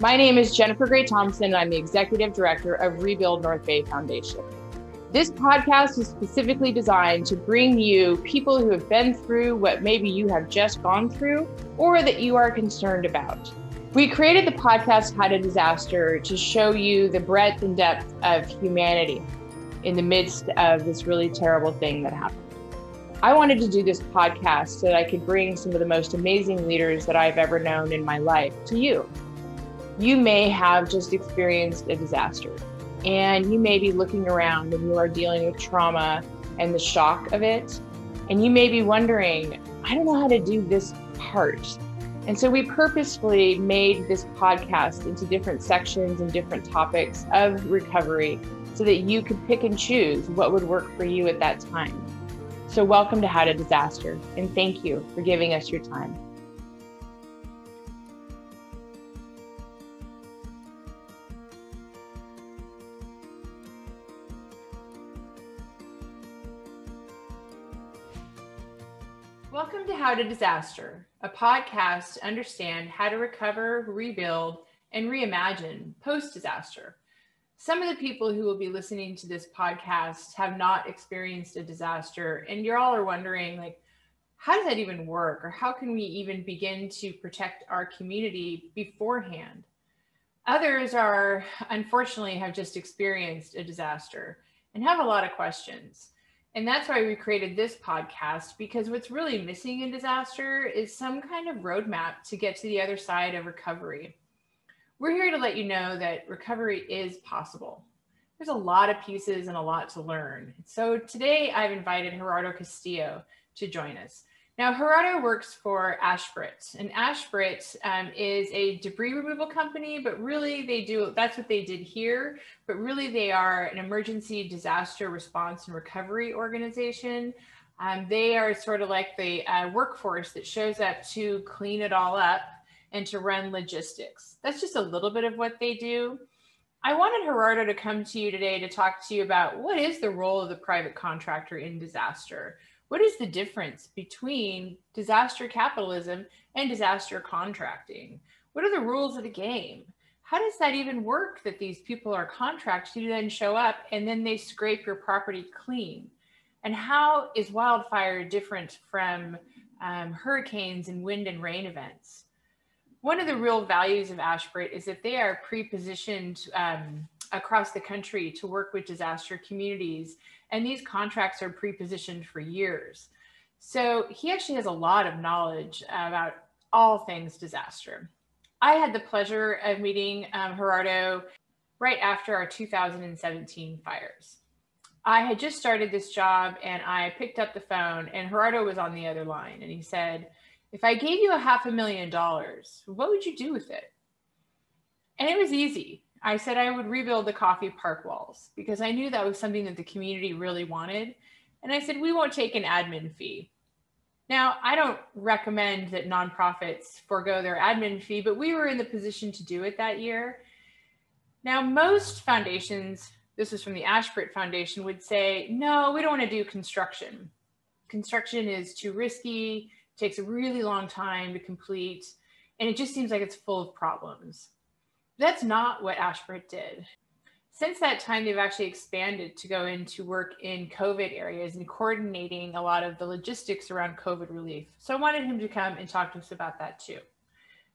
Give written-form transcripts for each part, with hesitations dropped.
My name is Jennifer Gray Thompson, and I'm the Executive Director of Rebuild North Bay Foundation. This podcast is specifically designed to bring you people who have been through what maybe you have just gone through or that you are concerned about. We created the podcast How to Disaster to show you the breadth and depth of humanity in the midst of this really terrible thing that happened. I wanted to do this podcast so that I could bring some of the most amazing leaders that I've ever known in my life to you. You may have just experienced a disaster, and you may be looking around and you are dealing with trauma and the shock of it. And you may be wondering, I don't know how to do this part. And so we purposefully made this podcast into different sections and different topics of recovery so that you could pick and choose what would work for you at that time. So welcome to How to Disaster, and thank you for giving us your time. Welcome to How to Disaster, a podcast to understand how to recover, rebuild, and reimagine post-disaster. Some of the people who will be listening to this podcast have not experienced a disaster, and you all are wondering, like, how does that even work? Or how can we even begin to protect our community beforehand? Others are, unfortunately, have just experienced a disaster and have a lot of questions. And that's why we created this podcast, because what's really missing in disaster is some kind of roadmap to get to the other side of recovery. We're here to let you know that recovery is possible. There's a lot of pieces and a lot to learn. So today I've invited Gerardo Castillo to join us. Now, Gerardo works for AshBritt, and AshBritt is a debris removal company, but really that's what they did here, but really they are an emergency disaster response and recovery organization. They are sort of like the workforce that shows up to clean it all up and to run logistics. That's just a little bit of what they do. I wanted Gerardo to come to you today to talk to you about what is the role of the private contractor in disaster. What is the difference between disaster capitalism and disaster contracting? What are the rules of the game? How does that even work that these people are contracted to then show up and then they scrape your property clean? And how is wildfire different from hurricanes and wind and rain events? One of the real values of AshBritt is that they are pre-positioned across the country to work with disaster communities. And these contracts are pre-positioned for years. So he actually has a lot of knowledge about all things disaster. I had the pleasure of meeting Gerardo right after our 2017 fires. I had just started this job and I picked up the phone and Gerardo was on the other line and he said, if I gave you $500,000, what would you do with it? And it was easy. I said I would rebuild the coffee park walls because I knew that was something that the community really wanted. And I said, we won't take an admin fee. Now, I don't recommend that nonprofits forego their admin fee, but we were in the position to do it that year. Now, most foundations, this was from the AshBritt Foundation, would say, no, we don't want to do construction. Construction is too risky, takes a really long time to complete, and it just seems like it's full of problems. That's not what AshBritt did. Since that time, they've actually expanded to go into work in COVID areas and coordinating a lot of the logistics around COVID relief. So I wanted him to come and talk to us about that too.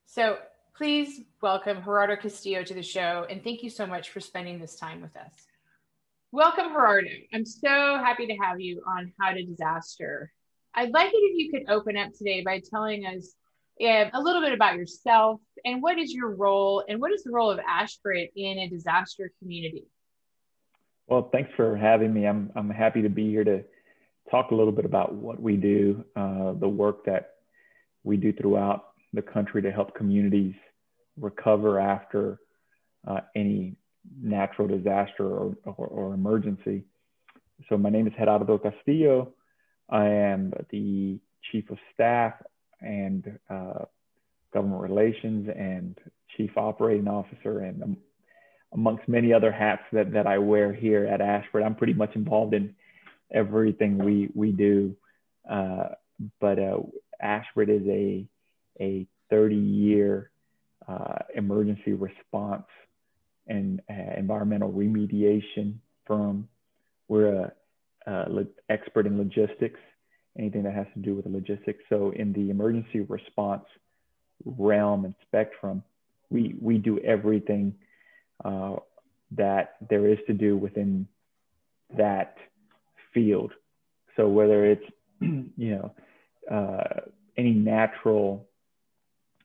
So please welcome Gerardo Castillo to the show, and thank you so much for spending this time with us. Welcome, Gerardo. I'm so happy to have you on How to Disaster. I'd like it if you could open up today by telling us a little bit about yourself and what is your role and what is the role of AshBritt in a disaster community? Well, thanks for having me. I'm happy to be here to talk a little bit about what we do, the work that we do throughout the country to help communities recover after any natural disaster or emergency. So my name is Gerardo Castillo. I am the Chief of Staff and Government Relations and Chief Operating Officer, and amongst many other hats that I wear here at AshBritt. I'm pretty much involved in everything we do. But AshBritt is a 30-year emergency response and environmental remediation firm. We're a expert in logistics, anything that has to do with the logistics. So in the emergency response realm and spectrum, we do everything that there is to do within that field. So whether it's, any natural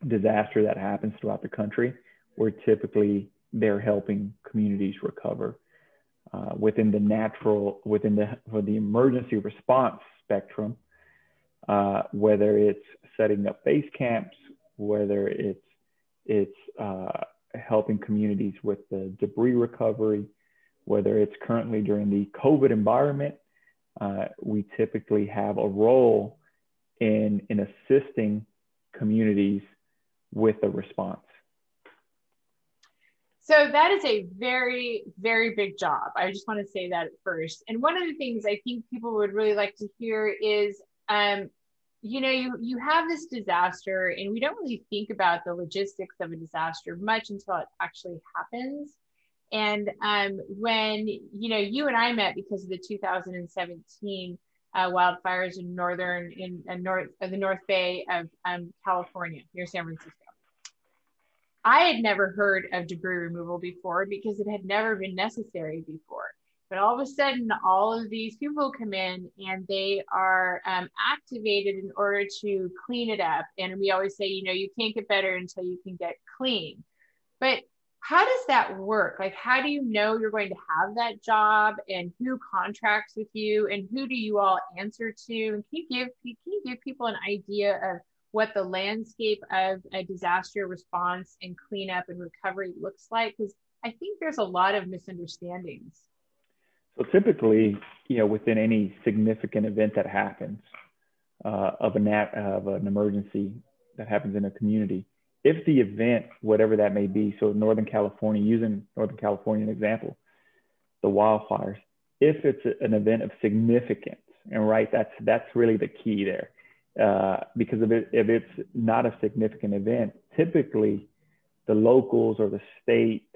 disaster that happens throughout the country, we're typically there helping communities recover. Within the emergency response spectrum, whether it's setting up base camps, whether it's helping communities with the debris recovery, whether it's currently during the COVID environment, we typically have a role in assisting communities with the response. So that is a very, very big job. I just want to say that at first. And one of the things I think people would really like to hear is, you have this disaster and we don't really think about the logistics of a disaster much until it actually happens. And when, you and I met because of the 2017 wildfires in the North Bay of California, near San Francisco. I had never heard of debris removal before because it had never been necessary before. But all of a sudden, all of these people come in and they are activated in order to clean it up. And we always say, you can't get better until you can get clean. But how does that work? Like, how do you know you're going to have that job, and who contracts with you, and who do you all answer to? And can you give people an idea of what the landscape of a disaster response and cleanup and recovery looks like? Because I think there's a lot of misunderstandings. So typically, within any significant event that happens, of an emergency that happens in a community, if the event, whatever that may be, so Northern California, using Northern California as an example, the wildfires, if it's an event of significance, and right, that's really the key there. Because if it's not a significant event, typically the locals or the state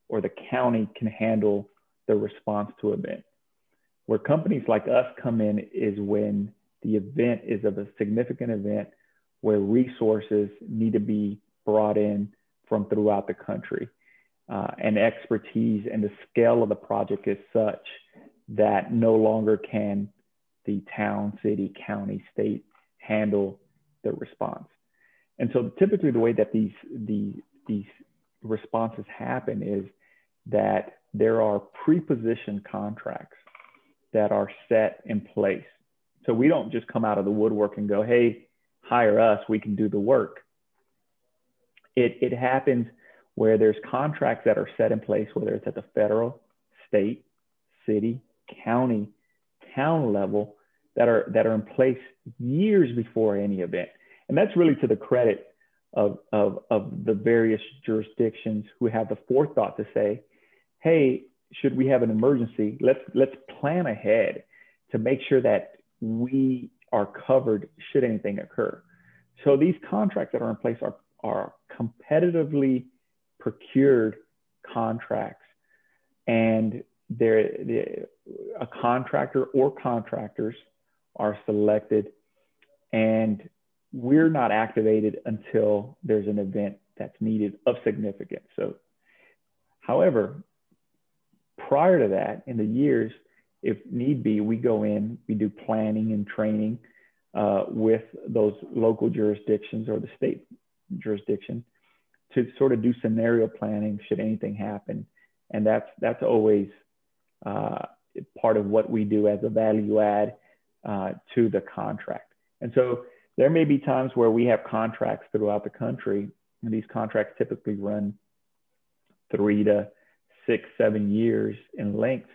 or the county can handle the response to event. Where companies like us come in is when the event is of a significant event where resources need to be brought in from throughout the country, and expertise and the scale of the project is such that no longer can the town, city, county, state handle the response. And so typically the way that these responses happen is that there are pre-positioned contracts that are set in place. So we don't just come out of the woodwork and go, hey, hire us, we can do the work. It happens where there's contracts that are set in place, whether it's at the federal, state, city, county, town level, that are in place years before any event. And that's really to the credit of the various jurisdictions who have the forethought to say, hey, should we have an emergency, let's plan ahead to make sure that we are covered should anything occur. So these contracts that are in place are competitively procured contracts, and a contractor or contractors are selected, and we're not activated until there's an event that's needed of significance. So, however, prior to that, in the years, if need be, we go in, we do planning and training with those local jurisdictions or the state jurisdiction to sort of do scenario planning should anything happen. And that's always part of what we do as a value add to the contract. And so there may be times where we have contracts throughout the country, and these contracts typically run 3 to 6, 7 years in length,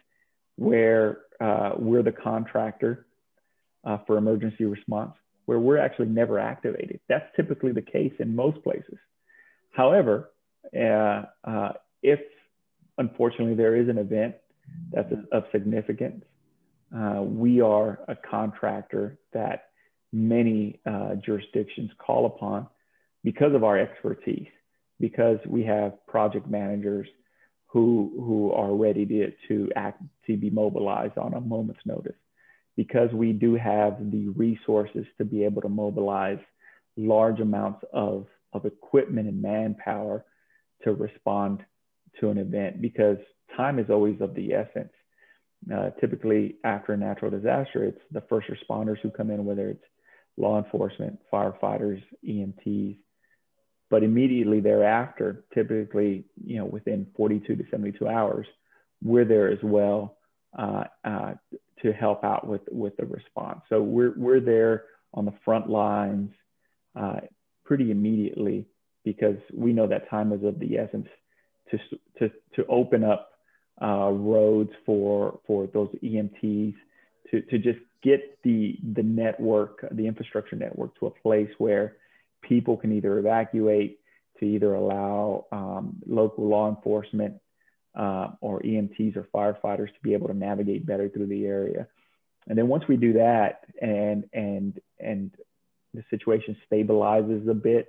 where we're the contractor for emergency response, where we're actually never activated. That's typically the case in most places. However, if unfortunately there is an event that's of significance, we are a contractor that many jurisdictions call upon because of our expertise. because we have project managers who are ready to be mobilized on a moment's notice, because we do have the resources to be able to mobilize large amounts of equipment and manpower to respond to an event, because time is always of the essence. Typically after a natural disaster, it's the first responders who come in, whether it's law enforcement, firefighters, EMTs, but immediately thereafter, typically, within 42 to 72 hours, we're there as well to help out with the response. So we're there on the front lines pretty immediately, because we know that time is of the essence to open up roads for those EMTs to just get the network, the infrastructure network, to a place where people can either evacuate, to either allow local law enforcement or EMTs or firefighters to be able to navigate better through the area. And then once we do that and the situation stabilizes a bit,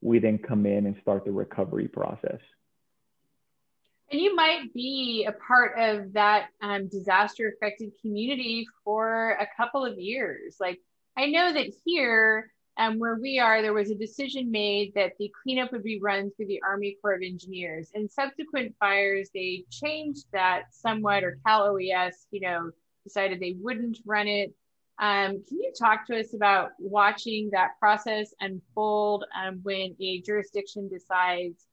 we then come in and start the recovery process. And you might be a part of that disaster affected community for a couple of years. Like, I know that here where we are, there was a decision made that the cleanup would be run through the Army Corps of Engineers. And subsequent fires, they changed that somewhat, or Cal OES, decided they wouldn't run it. Can you talk to us about watching that process unfold when a jurisdiction decides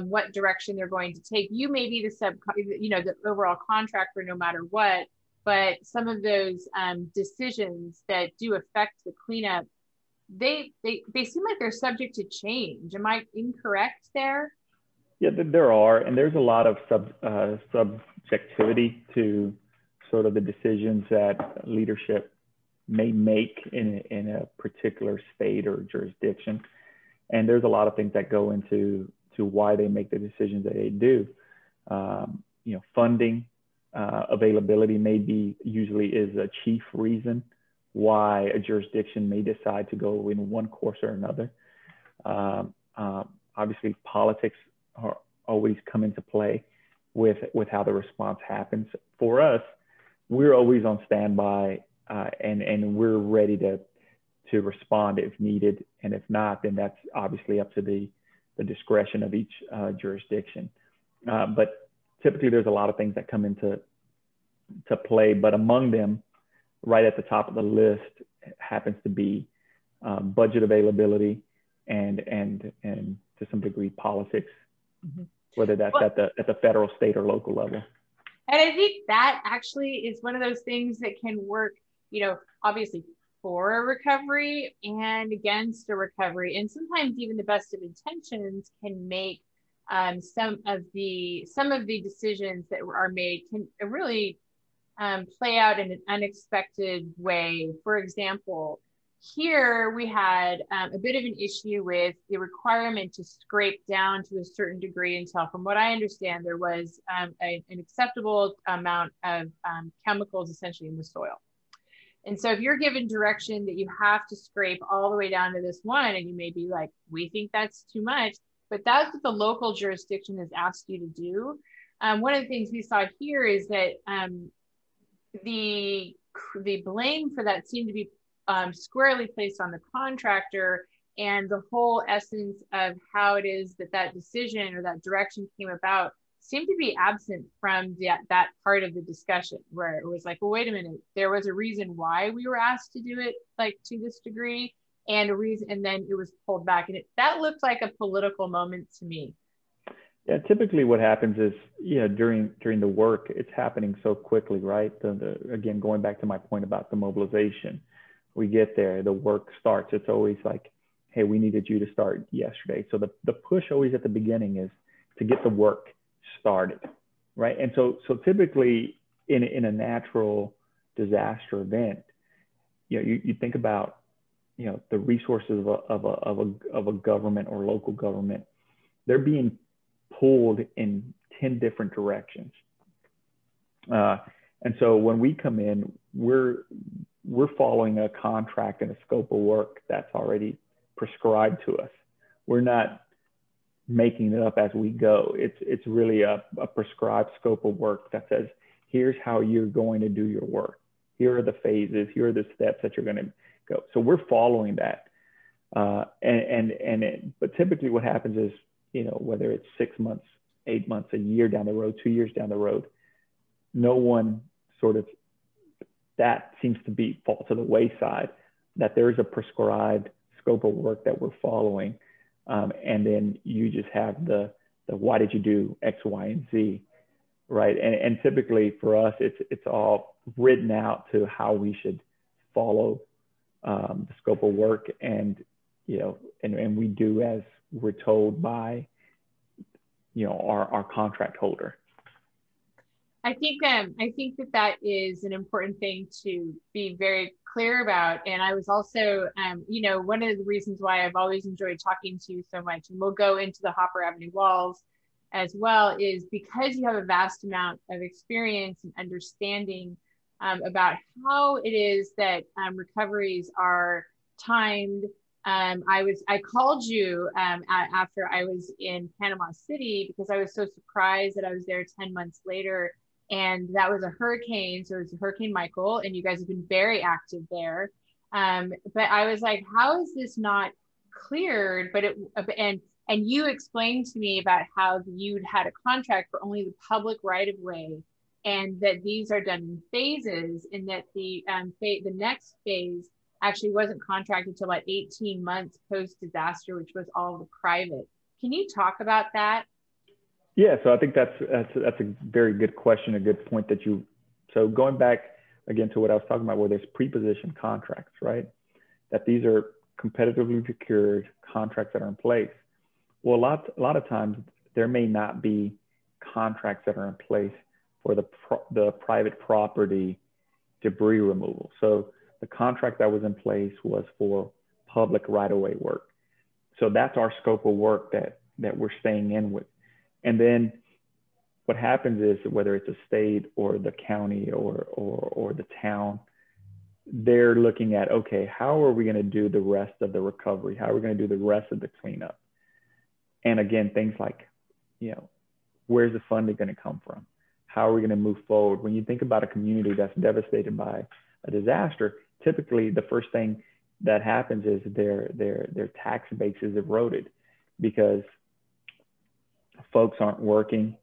what direction they're going to take? You may be the overall contractor no matter what, but some of those decisions that do affect the cleanup, they seem like they're subject to change. Am I incorrect there? Yeah, there are, and there's a lot of subjectivity to sort of the decisions that leadership may make in a particular state or jurisdiction. And there's a lot of things that go into why they make the decisions that they do. Funding availability usually is a chief reason why a jurisdiction may decide to go in one course or another. Obviously, politics always come into play with how the response happens. For us, we're always on standby, and we're ready to respond if needed. And if not, then that's obviously up to the discretion of each jurisdiction. But typically there's a lot of things that come into play, but among them, right at the top of the list happens to be budget availability and to some degree politics, whether that's at the federal, state, or local level. And I think that actually is one of those things that can work, obviously for a recovery and against a recovery. And sometimes even the best of intentions can make some of the decisions that are made can really play out in an unexpected way. For example, here we had a bit of an issue with the requirement to scrape down to a certain degree until, from what I understand, there was an acceptable amount of chemicals essentially in the soil. And so if you're given direction that you have to scrape all the way down to this one, and you may be like, we think that's too much, but that's what the local jurisdiction has asked you to do. One of the things we saw here is that the blame for that seemed to be squarely placed on the contractor, and the whole essence of how it is that decision or that direction came about seemed to be absent from that part of the discussion, where it was like, well, wait a minute, there was a reason why we were asked to do it like to this degree, and a reason, and then it was pulled back, and that looked like a political moment to me. Yeah, typically what happens is, during the work, it's happening so quickly, right? Again, going back to my point about the mobilization, we get there, the work starts. It's always like, hey, we needed you to start yesterday. So the push always at the beginning is to get the work started, right? And so typically in a natural disaster event, you think about, the resources of a government or local government, they're being pulled in 10 different directions. And so when we come in, we're following a contract and a scope of work that's already prescribed to us. We're not making it up as we go. It's really a prescribed scope of work that says, here's how you're going to do your work. Here are the phases. Here are the steps that you're going to go. So we're following that. But typically what happens is, you know, whether it's 6 months, 8 months, a year down the road, 2 years down the road, no one sort of, that seems to fall to the wayside, that there is a prescribed scope of work that we're following. And then you just have the why did you do X, Y, and Z, right? And typically for us, it's all written out to how we should follow the scope of work, and you know, and we do as we're told by, you know, our contract holder. I think that is an important thing to be very clear about. And I was also, you know, one of the reasons why I've always enjoyed talking to you so much, and we'll go into the Hopper Avenue walls as well, is because you have a vast amount of experience and understanding about how it is that recoveries are timed. I called you after I was in Panama City because I was so surprised that I was there 10 months later. And that was a hurricane. So it was Hurricane Michael, and you guys have been very active there. But I was like, how is this not cleared? And you explained to me about how you'd had a contract for only the public right of way, and that these are done in phases, and that the next phase actually wasn't contracted until about 18 months post disaster, which was all the private. Can you talk about that? Yeah, so I think that's a very good question, a good point that you, so going back again to what I was talking about, where there's pre-positioned contracts, right? That these are competitively procured contracts that are in place. Well, a lot of times there may not be contracts that are in place for the private property debris removal. So the contract that was in place was for public right-of-way work. So that's our scope of work that we're staying in with. And then what happens is, whether it's a state or the county or the town, they're looking at, okay, how are we going to do the rest of the recovery? How are we going to do the rest of the cleanup? And again, things like, you know, where's the funding going to come from? How are we going to move forward? When you think about a community that's devastated by a disaster, typically the first thing that happens is their tax base is eroded because folks aren't working,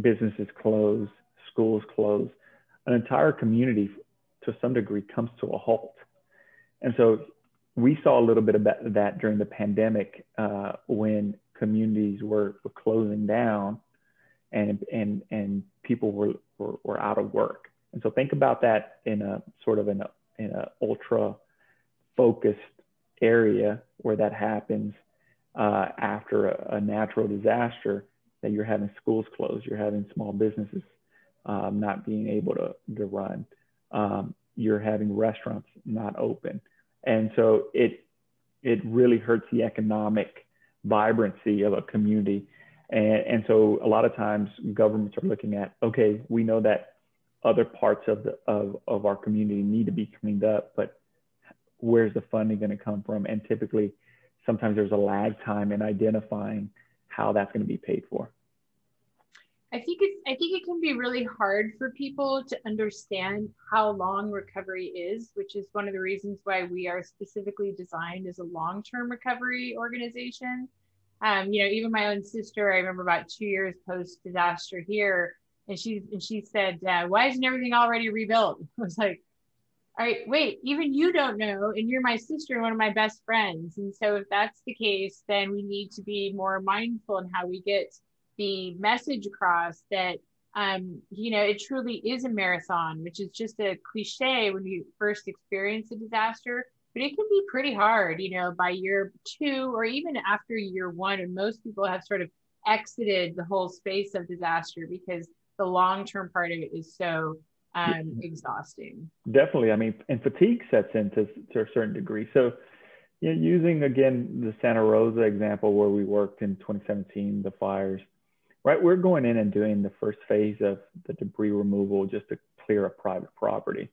businesses close, schools close, an entire community to some degree comes to a halt. And so we saw a little bit of that during the pandemic when communities were closing down and people were out of work. And so think about that in a sort of in a ultra focused area where that happens after a natural disaster, that you're having schools closed, you're having small businesses not being able to run, you're having restaurants not open. And so it really hurts the economic vibrancy of a community. And so a lot of times governments are looking at, okay, we know that other parts of our community need to be cleaned up, but where's the funding going to come from? And typically, sometimes there's a lag time in identifying how that's going to be paid for. I think it can be really hard for people to understand how long recovery is, which is one of the reasons why we are specifically designed as a long-term recovery organization. You know, even my own sister, I remember about 2 years post disaster here, and she said, "Why isn't everything already rebuilt?" I was like, all right, wait, even you don't know, and you're my sister and one of my best friends. And so if that's the case, then we need to be more mindful in how we get the message across that, you know, it truly is a marathon, which is just a cliche when you first experience a disaster, but it can be pretty hard, you know, by year 2 or even after year 1. And most people have sort of exited the whole space of disaster because the long-term part of it is so exhausting. Definitely. I mean, and fatigue sets in to a certain degree. So, you know, using again the Santa Rosa example where we worked in 2017, the fires, right? We're going in and doing the first phase of the debris removal just to clear a private property.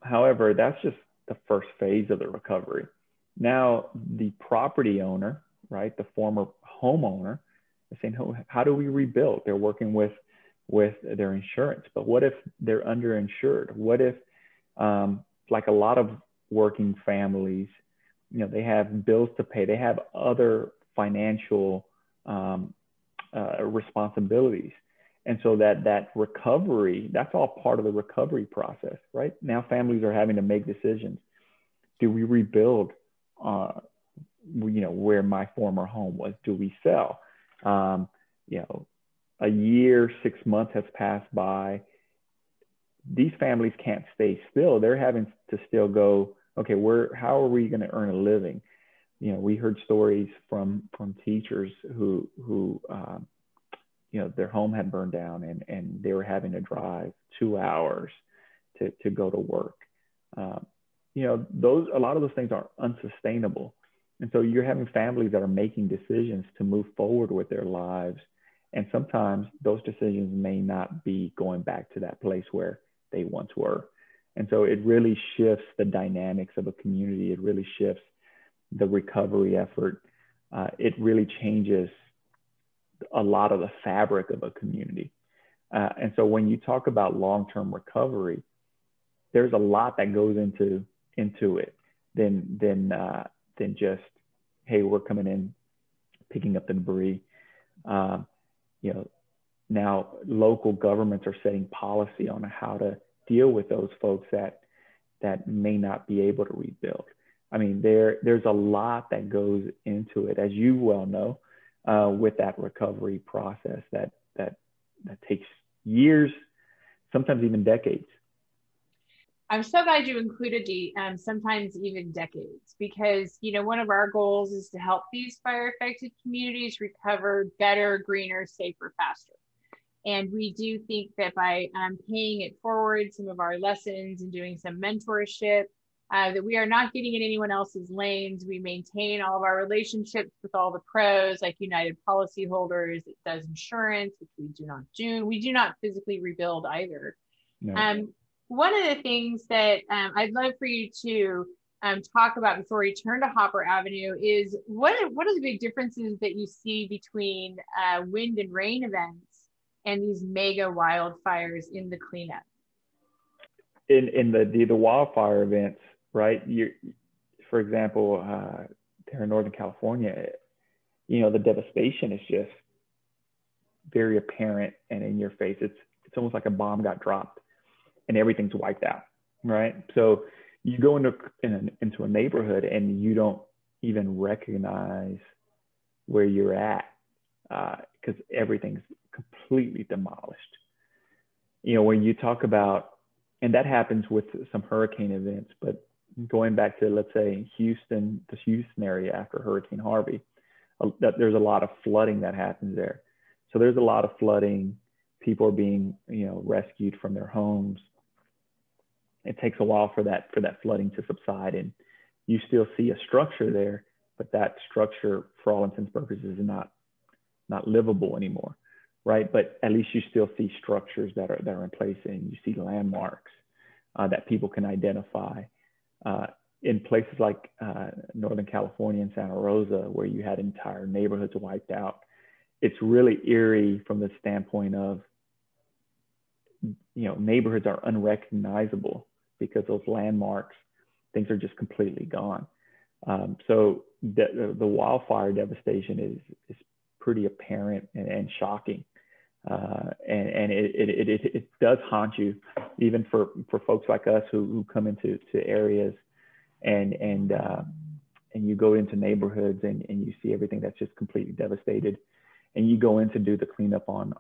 However, that's just the first phase of the recovery. Now, the property owner, right, the former homeowner and saying, how do we rebuild? They're working with their insurance, but what if they're underinsured? What if, like a lot of working families, they have bills to pay, they have other financial responsibilities. And so that recovery, that's all part of the recovery process, right? Now families are having to make decisions. Do we rebuild, where my former home was? Do we sell? A year, 6 months has passed by. These families can't stay still. They're having to still go, okay, how are we going to earn a living? We heard stories from teachers who their home had burned down and they were having to drive 2 hours to go to work. A lot of those things are unsustainable. And so you're having families that are making decisions to move forward with their lives. And sometimes those decisions may not be going back to that place where they once were. And so it really shifts the dynamics of a community. It really shifts the recovery effort. It really changes a lot of the fabric of a community. And so when you talk about long-term recovery, there's a lot that goes into it than just, hey, we're coming in, picking up the debris. Now local governments are setting policy on how to deal with those folks that may not be able to rebuild. I mean, there's a lot that goes into it, as you well know, with that recovery process that takes years, sometimes even decades. I'm so glad you included the sometimes even decades, because one of our goals is to help these fire affected communities recover better, greener, safer, faster. And we do think that by paying it forward, some of our lessons and doing some mentorship, that we are not getting in anyone else's lanes. We maintain all of our relationships with all the pros, like United Policyholders. It does insurance, which we do not do. We do not physically rebuild either. No. One of the things that I'd love for you to talk about before we turn to Hopper Avenue is what are the big differences that you see between wind and rain events and these mega wildfires in the cleanup? In the wildfire events, right? For example, there in Northern California, the devastation is just very apparent and in your face. It's almost like a bomb got dropped and everything's wiped out, right? So you go into a neighborhood and you don't even recognize where you're at because everything's completely demolished. When you talk about, and that happens with some hurricane events, but going back to, let's say, the Houston area after Hurricane Harvey, there's a lot of flooding that happens there. So there's a lot of flooding. People are being, rescued from their homes. It takes a while for that flooding to subside, and you still see a structure there, but that structure, for all intents and purposes, is not livable anymore, right? But at least you still see structures that are in place, and you see landmarks that people can identify. In places like Northern California and Santa Rosa, where you had entire neighborhoods wiped out, it's really eerie from the standpoint of, neighborhoods are unrecognizable because those landmarks, things are just completely gone. So the wildfire devastation is pretty apparent and shocking. And it does haunt you, even for folks like us who come into areas and you go into neighborhoods and you see everything that's just completely devastated, and you go in to do the cleanup on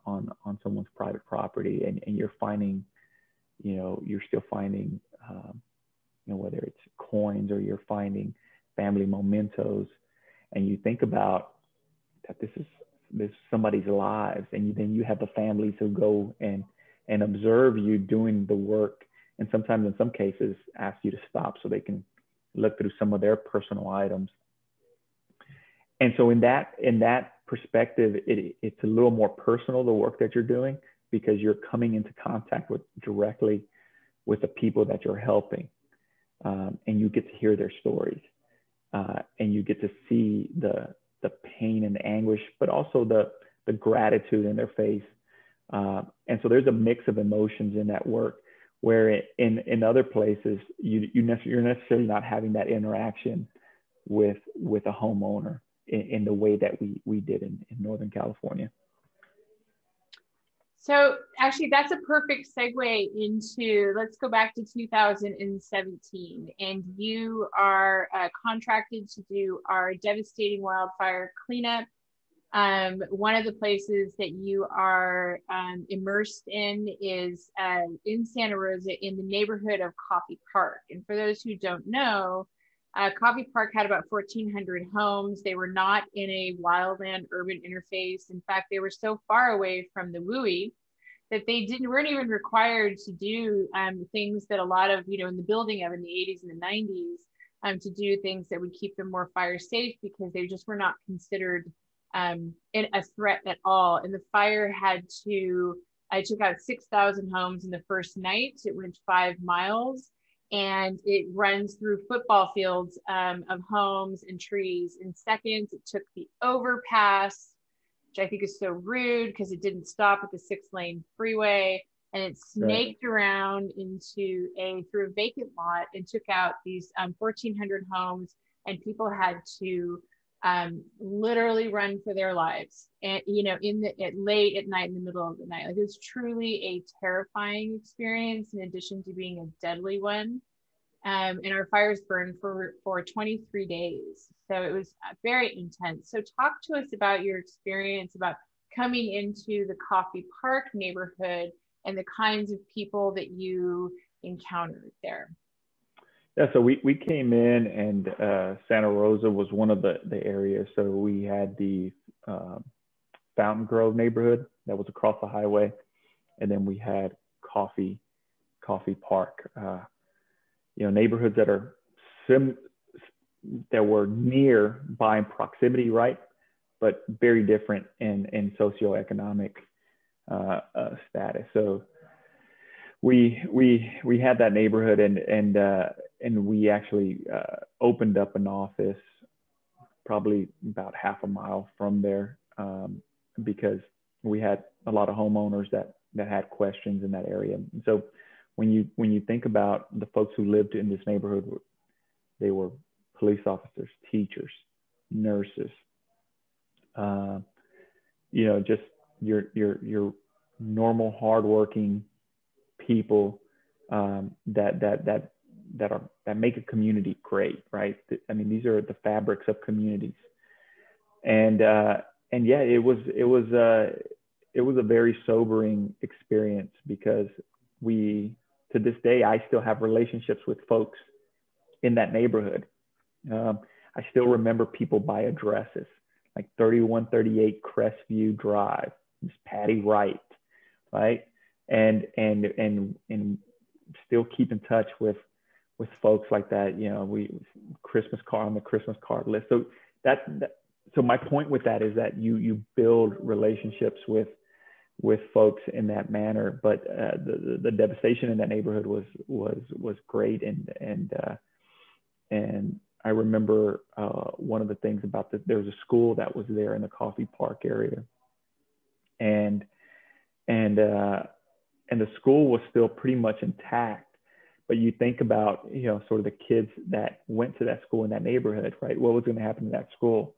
someone's private property, and you're finding, you're still finding, whether it's coins or you're finding family mementos, and you think about that this is somebody's lives, and then you have the families who go and observe you doing the work, and sometimes in some cases ask you to stop so they can look through some of their personal items. And so in that perspective, it's a little more personal, the work that you're doing, because you're coming into contact directly with the people that you're helping, and you get to hear their stories, and you get to see the the pain and the anguish, but also the gratitude in their face. And so there's a mix of emotions in that work, where in other places, you're necessarily not having that interaction with a homeowner in the way that we did in Northern California. So actually, that's a perfect segue into, let's go back to 2017. And you are contracted to do our devastating wildfire cleanup. One of the places that you are immersed in is in Santa Rosa, in the neighborhood of Coffee Park. And for those who don't know, Coffee Park had about 1,400 homes. They were not in a wildland urban interface. In fact, they were so far away from the WUI that they weren't even required to do things that a lot of, in the building of in the 80s and the 90s, to do things that would keep them more fire safe, because they just were not considered a threat at all. And the fire I took out 6,000 homes in the first night. It went 5 miles, and it runs through football fields of homes and trees in seconds. It took the overpass, which I think is so rude because it didn't stop at the 6-lane freeway, and it snaked around through a vacant lot and took out these 1,400 homes, and people had to literally run for their lives, and late at night, in the middle of the night. Like, it was truly a terrifying experience, in addition to being a deadly one. And our fires burned for 23 days, so it was very intense. So talk to us about your experience about coming into the Coffee Park neighborhood and the kinds of people that you encountered there. Yeah, so we came in, and Santa Rosa was one of the areas. So we had the Fountain Grove neighborhood that was across the highway, and then we had Coffee Park. Neighborhoods that were near by in proximity, right? But very different in socioeconomic status. So we had that neighborhood, and we actually opened up an office probably about half a mile from there, because we had a lot of homeowners that had questions in that area. And so when you think about the folks who lived in this neighborhood, they were police officers, teachers, nurses, just your normal hardworking people that make a community great, right? I mean, these are the fabrics of communities, and yeah, it was a very sobering experience, because to this day, I still have relationships with folks in that neighborhood. I still remember people by addresses, like 3138 Crestview Drive, Miss Patty Wright, right? And still keep in touch with folks like that. We Christmas card on the Christmas card list. So so my point with that is that you build relationships with folks in that manner, but the devastation in that neighborhood was great, and I remember one of the things about there was a school that was there in the Coffee Park area, and the school was still pretty much intact. But you think about sort of the kids that went to that school in that neighborhood, right? What was going to happen to that school?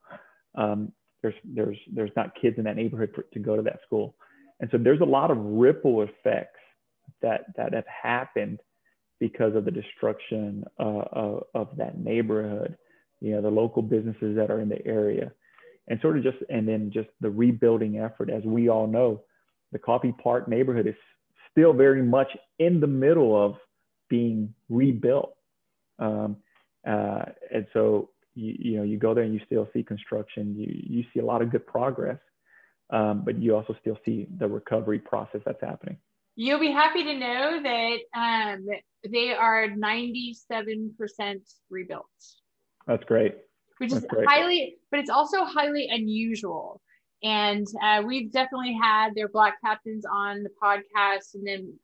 There's not kids in that neighborhood to go to that school. And so there's a lot of ripple effects that have happened because of the destruction of that neighborhood, the local businesses that are in the area, and then just the rebuilding effort. As we all know, the Coffee Park neighborhood is still very much in the middle of being rebuilt. And so, you go there and you still see construction, you see a lot of good progress. But you also still see the recovery process that's happening. You'll be happy to know that they are 97% rebuilt. That's great. Which is highly, but it's also highly unusual. And we've definitely had their Black captains on the podcast, and then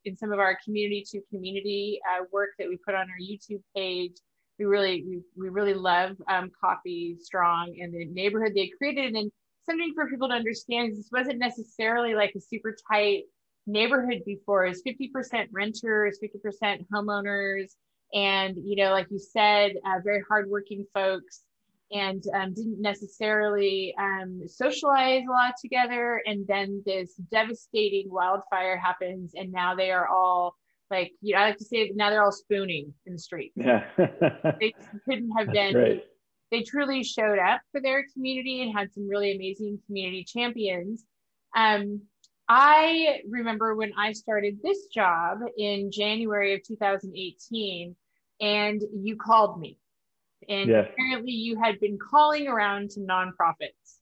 in some of our community to community work that we put on our YouTube page. we really love Coffee Strong and the neighborhood they created, and something for people to understand is this wasn't necessarily like a super tight neighborhood before. It's 50% renters, 50% homeowners, and like you said, very hardworking folks, and didn't necessarily socialize a lot together. And then this devastating wildfire happens, and now they are all like, I like to say now they're all spooning in the streets. Yeah. They couldn't have been. Great. They truly showed up for their community and had some really amazing community champions. I remember when I started this job in January of 2018, and you called me. And yes. Apparently you had been calling around to nonprofits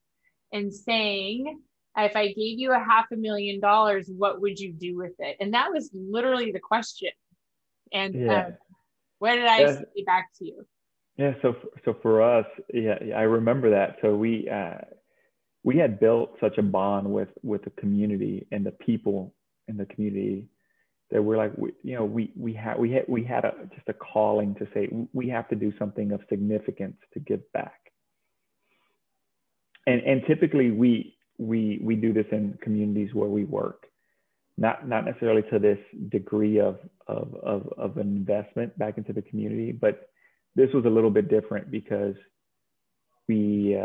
and saying, if I gave you $500,000, what would you do with it? And that was literally the question. And what did I say back to you? Yeah, so for us, I remember that. So we had built such a bond with the community and the people in the community that we're like, we had just a calling to say we have to do something of significance to give back. And typically we do this in communities where we work, not necessarily to this degree of an investment back into the community, but this was a little bit different because we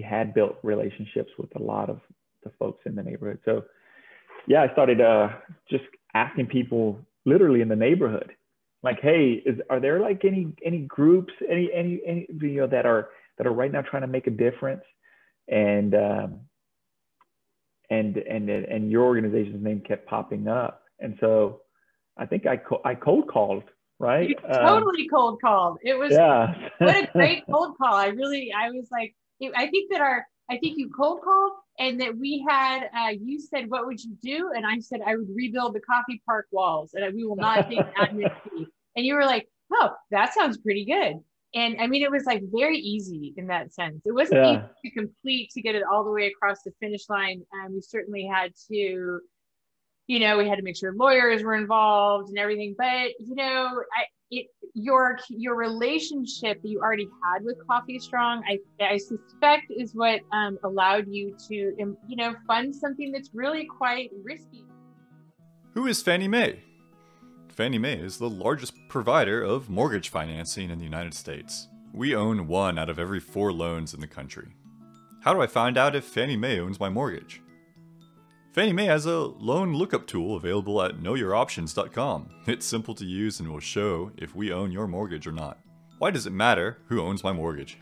had built relationships with a lot of the folks in the neighborhood. So yeah, I started just asking people literally in the neighborhood, like, hey, are there like any groups, any that are right now trying to make a difference, and your organization's name kept popping up, and so I think I cold called. Right? You totally cold called. It was what a great cold call. I was like, I think you cold called, and that we had, you said, what would you do? And I said, I would rebuild the coffee park walls, and we will not take admin fee. And you were like, oh, that sounds pretty good. And I mean, it was like very easy in that sense. It wasn't easy to complete, to get it all the way across the finish line. We certainly had to, we had to make sure lawyers were involved and everything, but your relationship that you already had with Coffee Strong, I suspect is what allowed you to, fund something that's really quite risky. Who is Fannie Mae? Fannie Mae is the largest provider of mortgage financing in the United States. We own 1 out of every 4 loans in the country. How do I find out if Fannie Mae owns my mortgage? Fannie Mae has a loan lookup tool available at knowyouroptions.com. It's simple to use and will show if we own your mortgage or not. Why does it matter who owns my mortgage?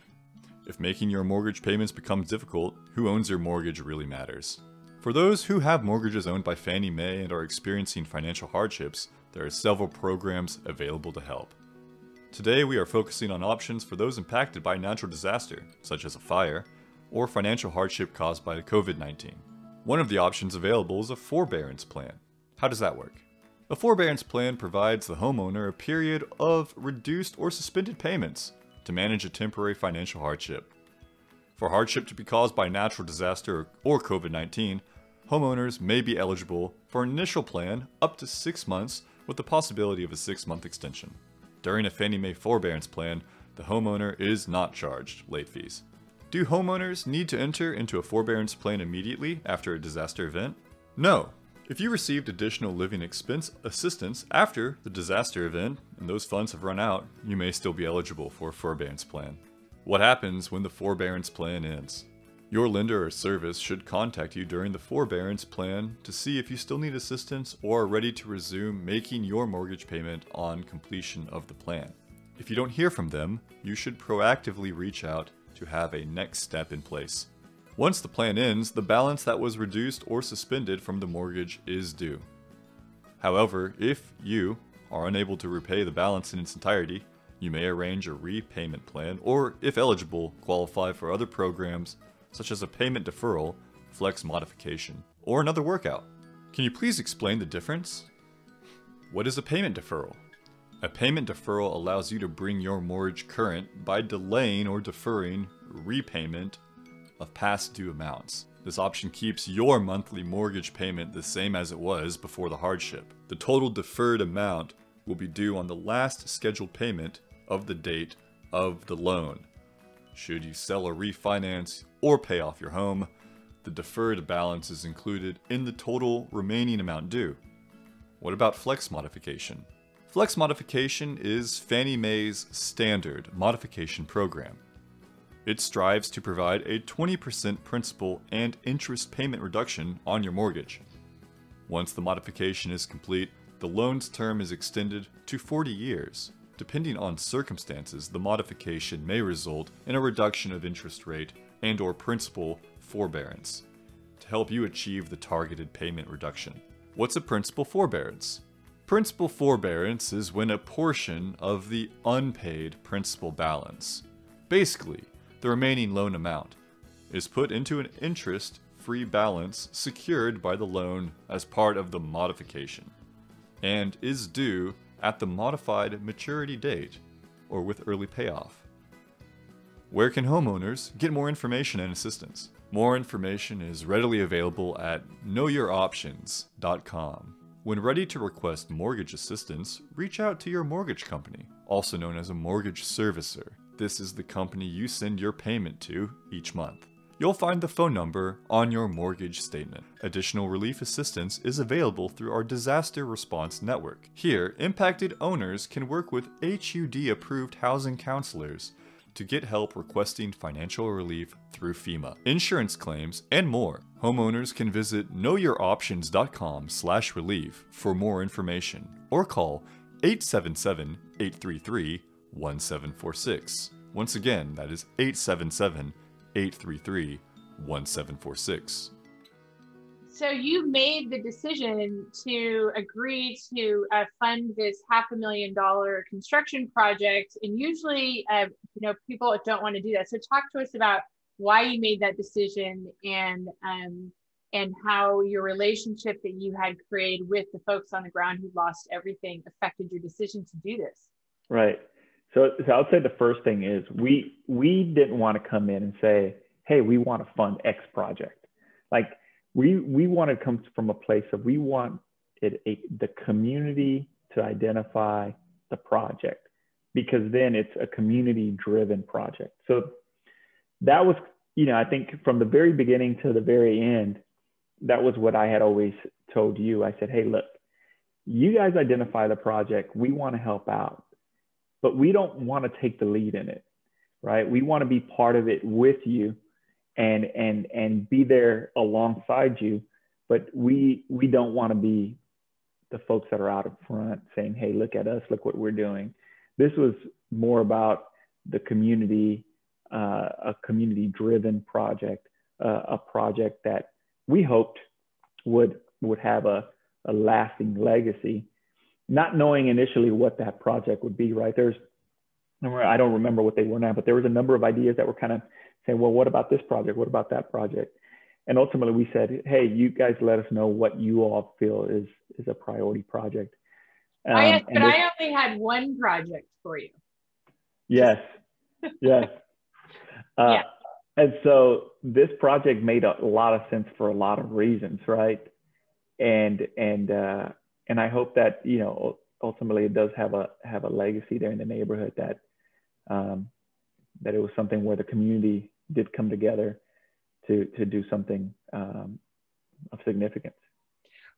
If making your mortgage payments becomes difficult, who owns your mortgage really matters. For those who have mortgages owned by Fannie Mae and are experiencing financial hardships, there are several programs available to help. Today we are focusing on options for those impacted by natural disaster, such as a fire, or financial hardship caused by COVID-19. One of the options available is a forbearance plan. How does that work? A forbearance plan provides the homeowner a period of reduced or suspended payments to manage a temporary financial hardship. For hardship to be caused by natural disaster or COVID-19, homeowners may be eligible for an initial plan up to 6 months with the possibility of a 6-month extension. During a Fannie Mae forbearance plan, the homeowner is not charged late fees. Do homeowners need to enter into a forbearance plan immediately after a disaster event? No. If you received additional living expense assistance after the disaster event and those funds have run out, you may still be eligible for a forbearance plan. What happens when the forbearance plan ends? Your lender or service should contact you during the forbearance plan to see if you still need assistance or are ready to resume making your mortgage payment on completion of the plan. If you don't hear from them, you should proactively reach out to have a next step in place. Once the plan ends, the balance that was reduced or suspended from the mortgage is due. However, if you are unable to repay the balance in its entirety, you may arrange a repayment plan or, if eligible, qualify for other programs such as a payment deferral, flex modification, or another workout. Can you please explain the difference? What is a payment deferral? A payment deferral allows you to bring your mortgage current by delaying or deferring repayment of past due amounts. This option keeps your monthly mortgage payment the same as it was before the hardship. The total deferred amount will be due on the last scheduled payment of the date of the loan. Should you sell or refinance or pay off your home, the deferred balance is included in the total remaining amount due. What about flex modification? Flex modification is Fannie Mae's standard modification program. It strives to provide a 20% principal and interest payment reduction on your mortgage. Once the modification is complete, the loan's term is extended to 40 years. Depending on circumstances, the modification may result in a reduction of interest rate and/or principal forbearance to help you achieve the targeted payment reduction. What's a principal forbearance? Principal forbearance is when a portion of the unpaid principal balance, basically the remaining loan amount, is put into an interest-free balance secured by the loan as part of the modification, and is due at the modified maturity date or with early payoff. Where can homeowners get more information and assistance? More information is readily available at knowyouroptions.com. When ready to request mortgage assistance, reach out to your mortgage company, also known as a mortgage servicer. This is the company you send your payment to each month. You'll find the phone number on your mortgage statement. Additional relief assistance is available through our Disaster Response Network. Here, impacted owners can work with HUD-approved housing counselors to get help requesting financial relief through FEMA, insurance claims, and more. Homeowners can visit knowyouroptions.com/relief for more information or call 877-833-1746. Once again, that is 877-833-1746. So you made the decision to agree to fund this $500,000 construction project, and usually, people don't want to do that. So talk to us about why you made that decision and how your relationship that you had created with the folks on the ground who lost everything affected your decision to do this. Right. So I would say the first thing is we didn't want to come in and say, hey, we want to fund X project. Like we want to come from a place of we want the community to identify the project, because then it's a community driven project. So that was, I think from the very beginning to the very end, that was what I had always told you. I said, hey, look, you guys identify the project. We want to help out, but we don't want to take the lead in it, right? We want to be part of it with you and be there alongside you, but we don't want to be the folks that are out in front saying, hey, look at us, look what we're doing. This was more about the community, a community driven project, a project that we hoped would have a lasting legacy, not knowing initially what that project would be, right? I don't remember what they were now, but there was a number of ideas that were kind of saying, well, what about this project? What about that project? And ultimately we said, hey, you guys let us know what you all feel is a priority project. I only had one project for you. Yes, yes. Yeah. And so this project made a lot of sense for a lot of reasons, right? And I hope that, ultimately it does have a legacy there in the neighborhood, that that it was something where the community did come together to do something of significance.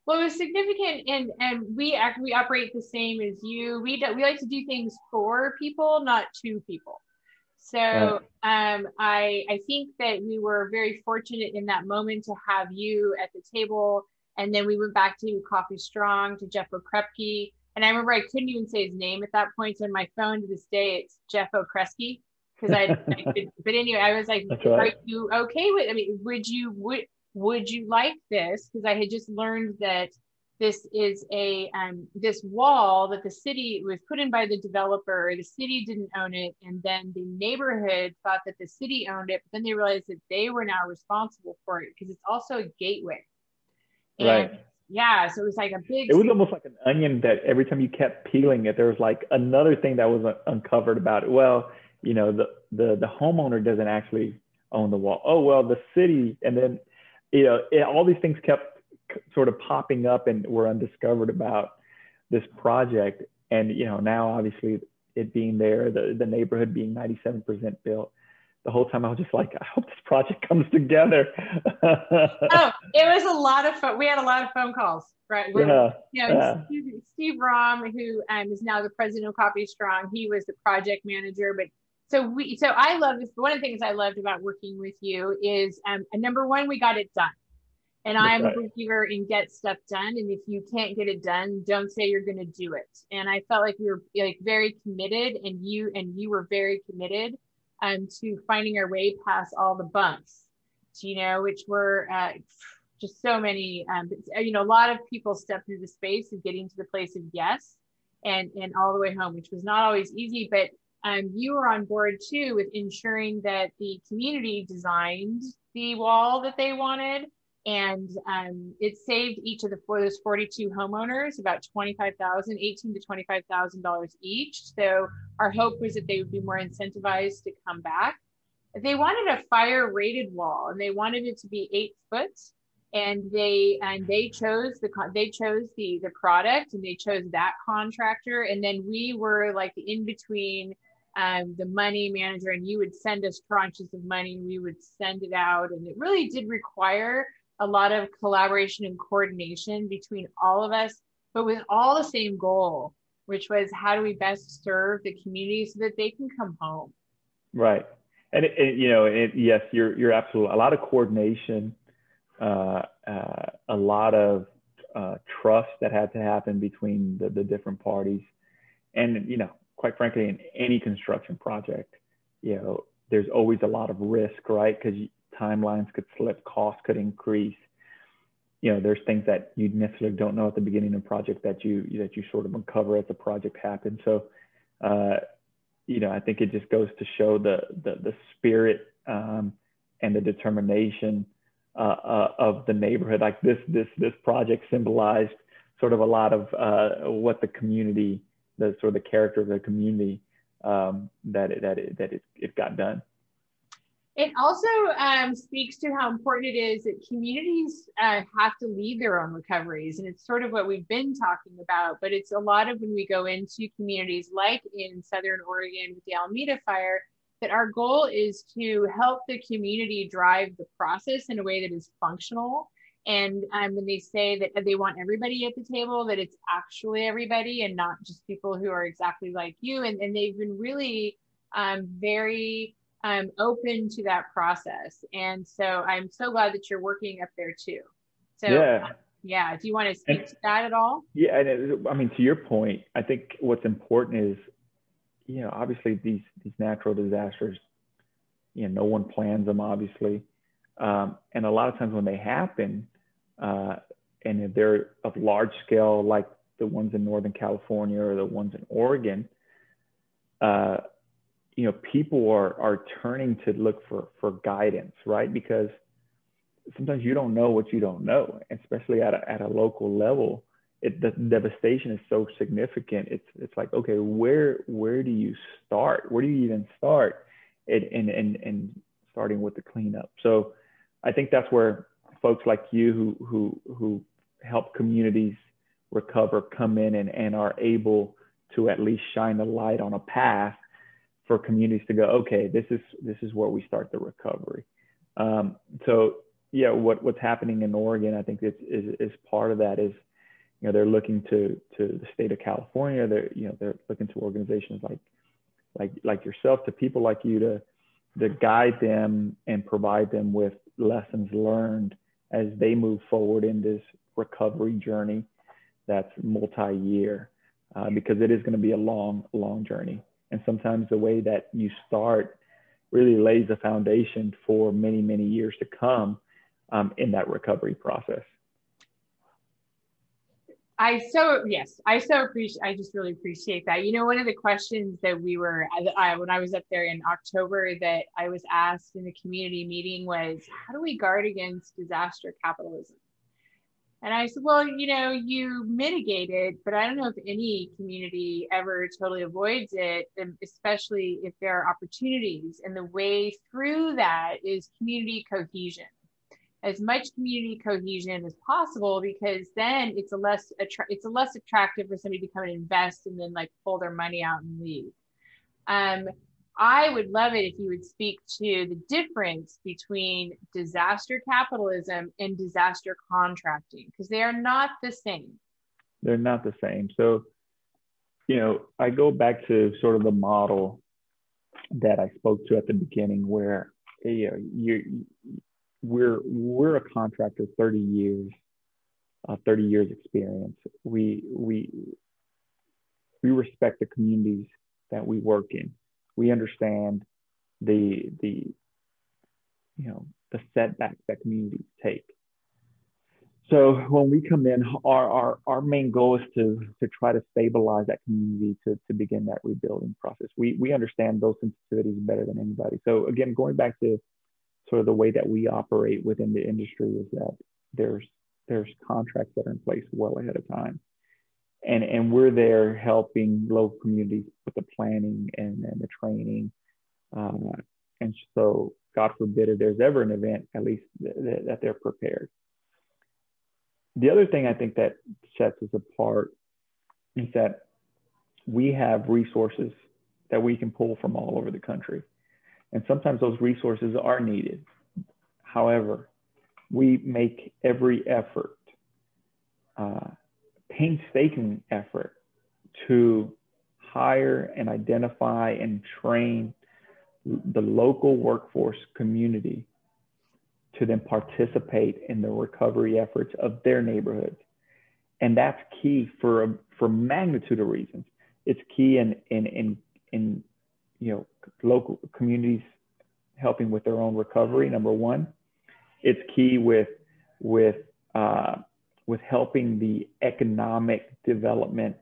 Well, it was significant, and we operate the same as you. We like to do things for people, not to people. So right. I think that we were very fortunate in that moment to have you at the table, and then we went back to Coffee Strong, to Jeff Okrepke, and I remember I couldn't even say his name at that point. So on my phone to this day, it's Jeff Okreski, because I could, but anyway, I was like, right. Are you okay with? I mean, would you like this? Because I had just learned that this is this wall that the city was put in by the developer. The city didn't own it, and then the neighborhood thought that the city owned it, but then they realized that they were now responsible for it because it's also a gateway. And right. Yeah, so it was like a big. It was almost like an onion that every time you kept peeling it, there was like another thing that was uncovered about it. Well, the homeowner doesn't actually own the wall. Oh well, the city, and then all these things kept sort of popping up and were undiscovered about this project. And now obviously it being there, the neighborhood being 97% built. The whole time I was just like, I hope this project comes together. Oh, it was a lot of fun. We had a lot of phone calls, right? Steve Rom, who is now the president of Coffee Strong, he was the project manager. But so I love this. One of the things I loved about working with you is number one, we got it done. And I'm a believer in get stuff done. And if you can't get it done, don't say you're going to do it. And I felt like we were like very committed, and you were very committed to finding our way past all the bumps, which were just so many. A lot of people step through the space of getting to the place of yes, and all the way home, which was not always easy. But you were on board too with ensuring that the community designed the wall that they wanted. And it saved each of those 42 homeowners about $18,000 to $25,000 each. So our hope was that they would be more incentivized to come back. They wanted a fire rated wall, and they wanted it to be 8 foot. And they chose the product, and they chose that contractor. And then we were like the in between, the money manager, and you would send us tranches of money, and we would send it out. And it really did require a lot of collaboration and coordination between all of us, but with all the same goal, which was how do we best serve the community so that they can come home. Right. And yes, you're absolutely, a lot of coordination, a lot of trust that had to happen between the different parties. And, quite frankly, in any construction project, there's always a lot of risk, right? Because timelines could slip, costs could increase. There's things that you necessarily don't know at the beginning of the project that you sort of uncover as the project happens. So, I think it just goes to show the spirit and the determination of the neighborhood. Like this project symbolized sort of a lot of what the community, the sort of the character of the community that it got done. It also speaks to how important it is that communities have to lead their own recoveries. And it's sort of what we've been talking about, but it's a lot of when we go into communities like in Southern Oregon with the Alameda fire, that our goal is to help the community drive the process in a way that is functional. And when they say that they want everybody at the table, that it's actually everybody and not just people who are exactly like you. And they've been really very open to that process. And so I'm so glad that you're working up there too. So yeah. Do you want to speak to that at all? Yeah. And I mean, to your point, I think what's important is, obviously these natural disasters, no one plans them, obviously. And a lot of times when they happen, and if they're of large scale, like the ones in Northern California or the ones in Oregon, people are turning to look for guidance, right? Because sometimes you don't know what you don't know, especially at a local level. The devastation is so significant. It's like, okay, where do you start? Where do you even start? And starting with the cleanup. So I think that's where folks like you who help communities recover come in and are able to at least shine the light on a path for communities to go, okay, this is where we start the recovery. So yeah, what's happening in Oregon, I think is part of that. Is they're looking to the state of California. They're looking to organizations like yourself, to people like you to guide them and provide them with lessons learned as they move forward in this recovery journey that's multi-year, because it is going to be a long journey. And sometimes the way that you start really lays the foundation for many, many years to come in that recovery process. I just really appreciate that. One of the questions that when I was up there in October that I was asked in the community meeting was, how do we guard against disaster capitalism? And I said, well, you mitigate it, but I don't know if any community ever totally avoids it, especially if there are opportunities. And the way through that is community cohesion. As much community cohesion as possible, because then it's less attractive for somebody to come and invest and then like pull their money out and leave. I would love it if you would speak to the difference between disaster capitalism and disaster contracting, because they are not the same. They're not the same. So, I go back to sort of the model that I spoke to at the beginning, where we're a contractor, 30 years experience. We respect the communities that we work in. We understand the setbacks that communities take. So when we come in, our main goal is to try to stabilize that community, to begin that rebuilding process. We understand those sensitivities better than anybody. So again, going back to sort of the way that we operate within the industry, is that there's contracts that are in place well ahead of time. And we're there helping local communities with the planning and the training. And so God forbid if there's ever an event, at least that they're prepared. The other thing I think that sets us apart is that we have resources that we can pull from all over the country. And sometimes those resources are needed. However, we make every effort, painstaking effort, to hire and identify and train the local workforce community to then participate in the recovery efforts of their neighborhoods. And that's key for magnitude of reasons. It's key in local communities helping with their own recovery, number one. It's key with helping the economic development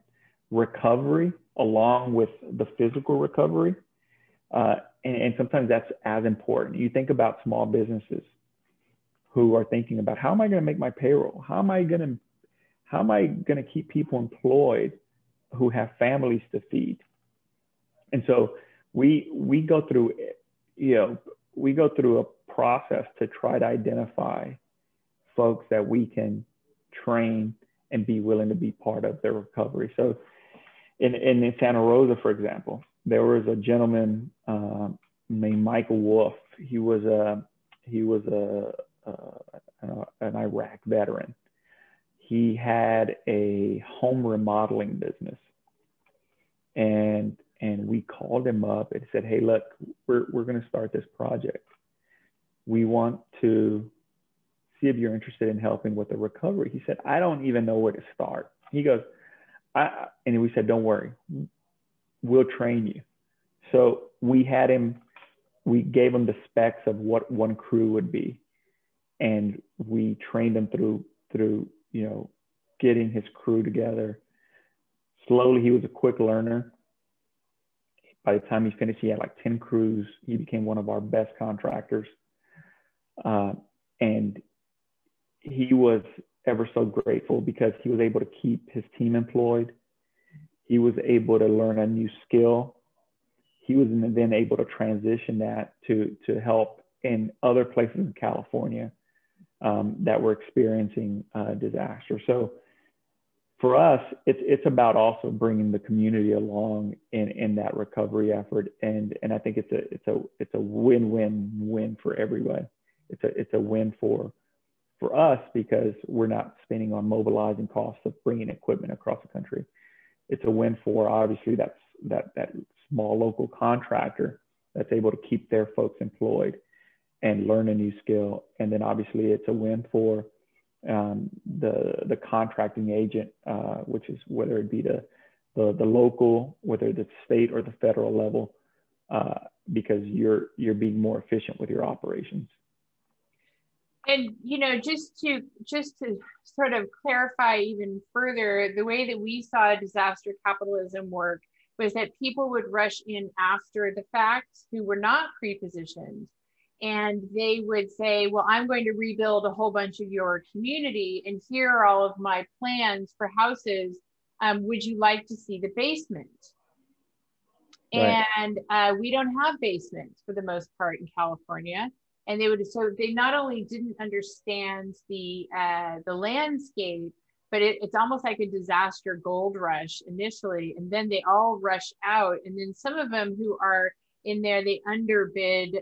recovery along with the physical recovery. And sometimes that's as important. You think about small businesses who are thinking about, how am I going to make my payroll? How am I going to keep people employed who have families to feed? And so we go through a process to try to identify folks that we can train and be willing to be part of their recovery. So in Santa Rosa, for example, there was a gentleman named Michael Wolf. He was an Iraq veteran. He had a home remodeling business, and we called him up and said, "Hey, look, we're going to start this project. We want to see if you're interested in helping with the recovery." He said, "I don't even know where to start." He goes, and we said, "Don't worry, we'll train you." So we gave him the specs of what one crew would be. And we trained him through getting his crew together. Slowly, he was a quick learner. By the time he finished, he had like 10 crews. He became one of our best contractors. And he was ever so grateful because he was able to keep his team employed. He was able to learn a new skill. He was then able to transition that to help in other places in California that were experiencing disaster. So for us, it's about also bringing the community along in that recovery effort, and I think it's a win-win-win for everybody. It's a win for us because we're not spending on mobilizing costs of bringing equipment across the country. It's a win for obviously that small local contractor that's able to keep their folks employed and learn a new skill. And then obviously it's a win for the contracting agent, which is whether it be the local, whether the state or the federal level, because you're being more efficient with your operations. And just to sort of clarify even further, the way that we saw disaster capitalism work was that people would rush in after the fact who were not pre-positioned, and they would say, well, I'm going to rebuild a whole bunch of your community, and here are all of my plans for houses. Would you like to see the basement? Right. And we don't have basements for the most part in California. And they not only didn't understand the landscape, but it's almost like a disaster gold rush initially, and then they all rush out. And then some of them who are in there, they underbid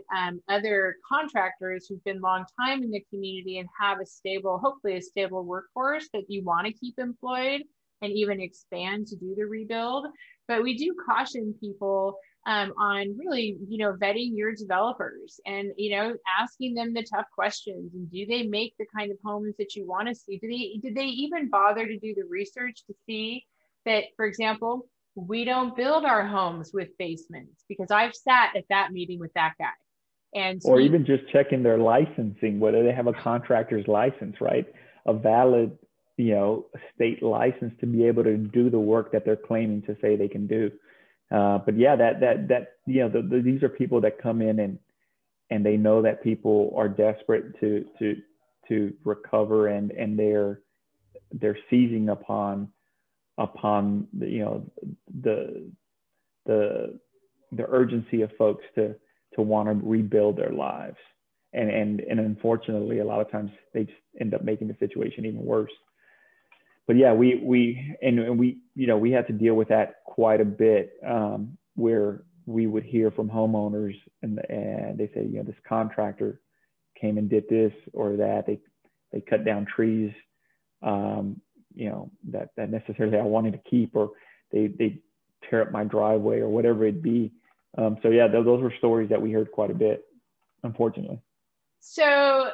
other contractors who've been long time in the community and have a stable, hopefully a stable workforce that you want to keep employed and even expand to do the rebuild. But we do caution people on really, vetting your developers and, asking them the tough questions. And do they make the kind of homes that you want to see? Did they even bother to do the research to see that, for example, we don't build our homes with basements? Because I've sat at that meeting with that guy. And or even just checking their licensing, whether they have a contractor's license, right? A valid, state license to be able to do the work that they're claiming to say they can do. But yeah, these are people that come in and they know that people are desperate to recover, and they're seizing upon the urgency of folks to want to rebuild their lives, and unfortunately a lot of times they just end up making the situation even worse. But yeah, we had to deal with that quite a bit, where we would hear from homeowners and they say, this contractor came and did this or that. They cut down trees, that necessarily I wanted to keep, or they tear up my driveway or whatever it be. So yeah, those were stories that we heard quite a bit, unfortunately. So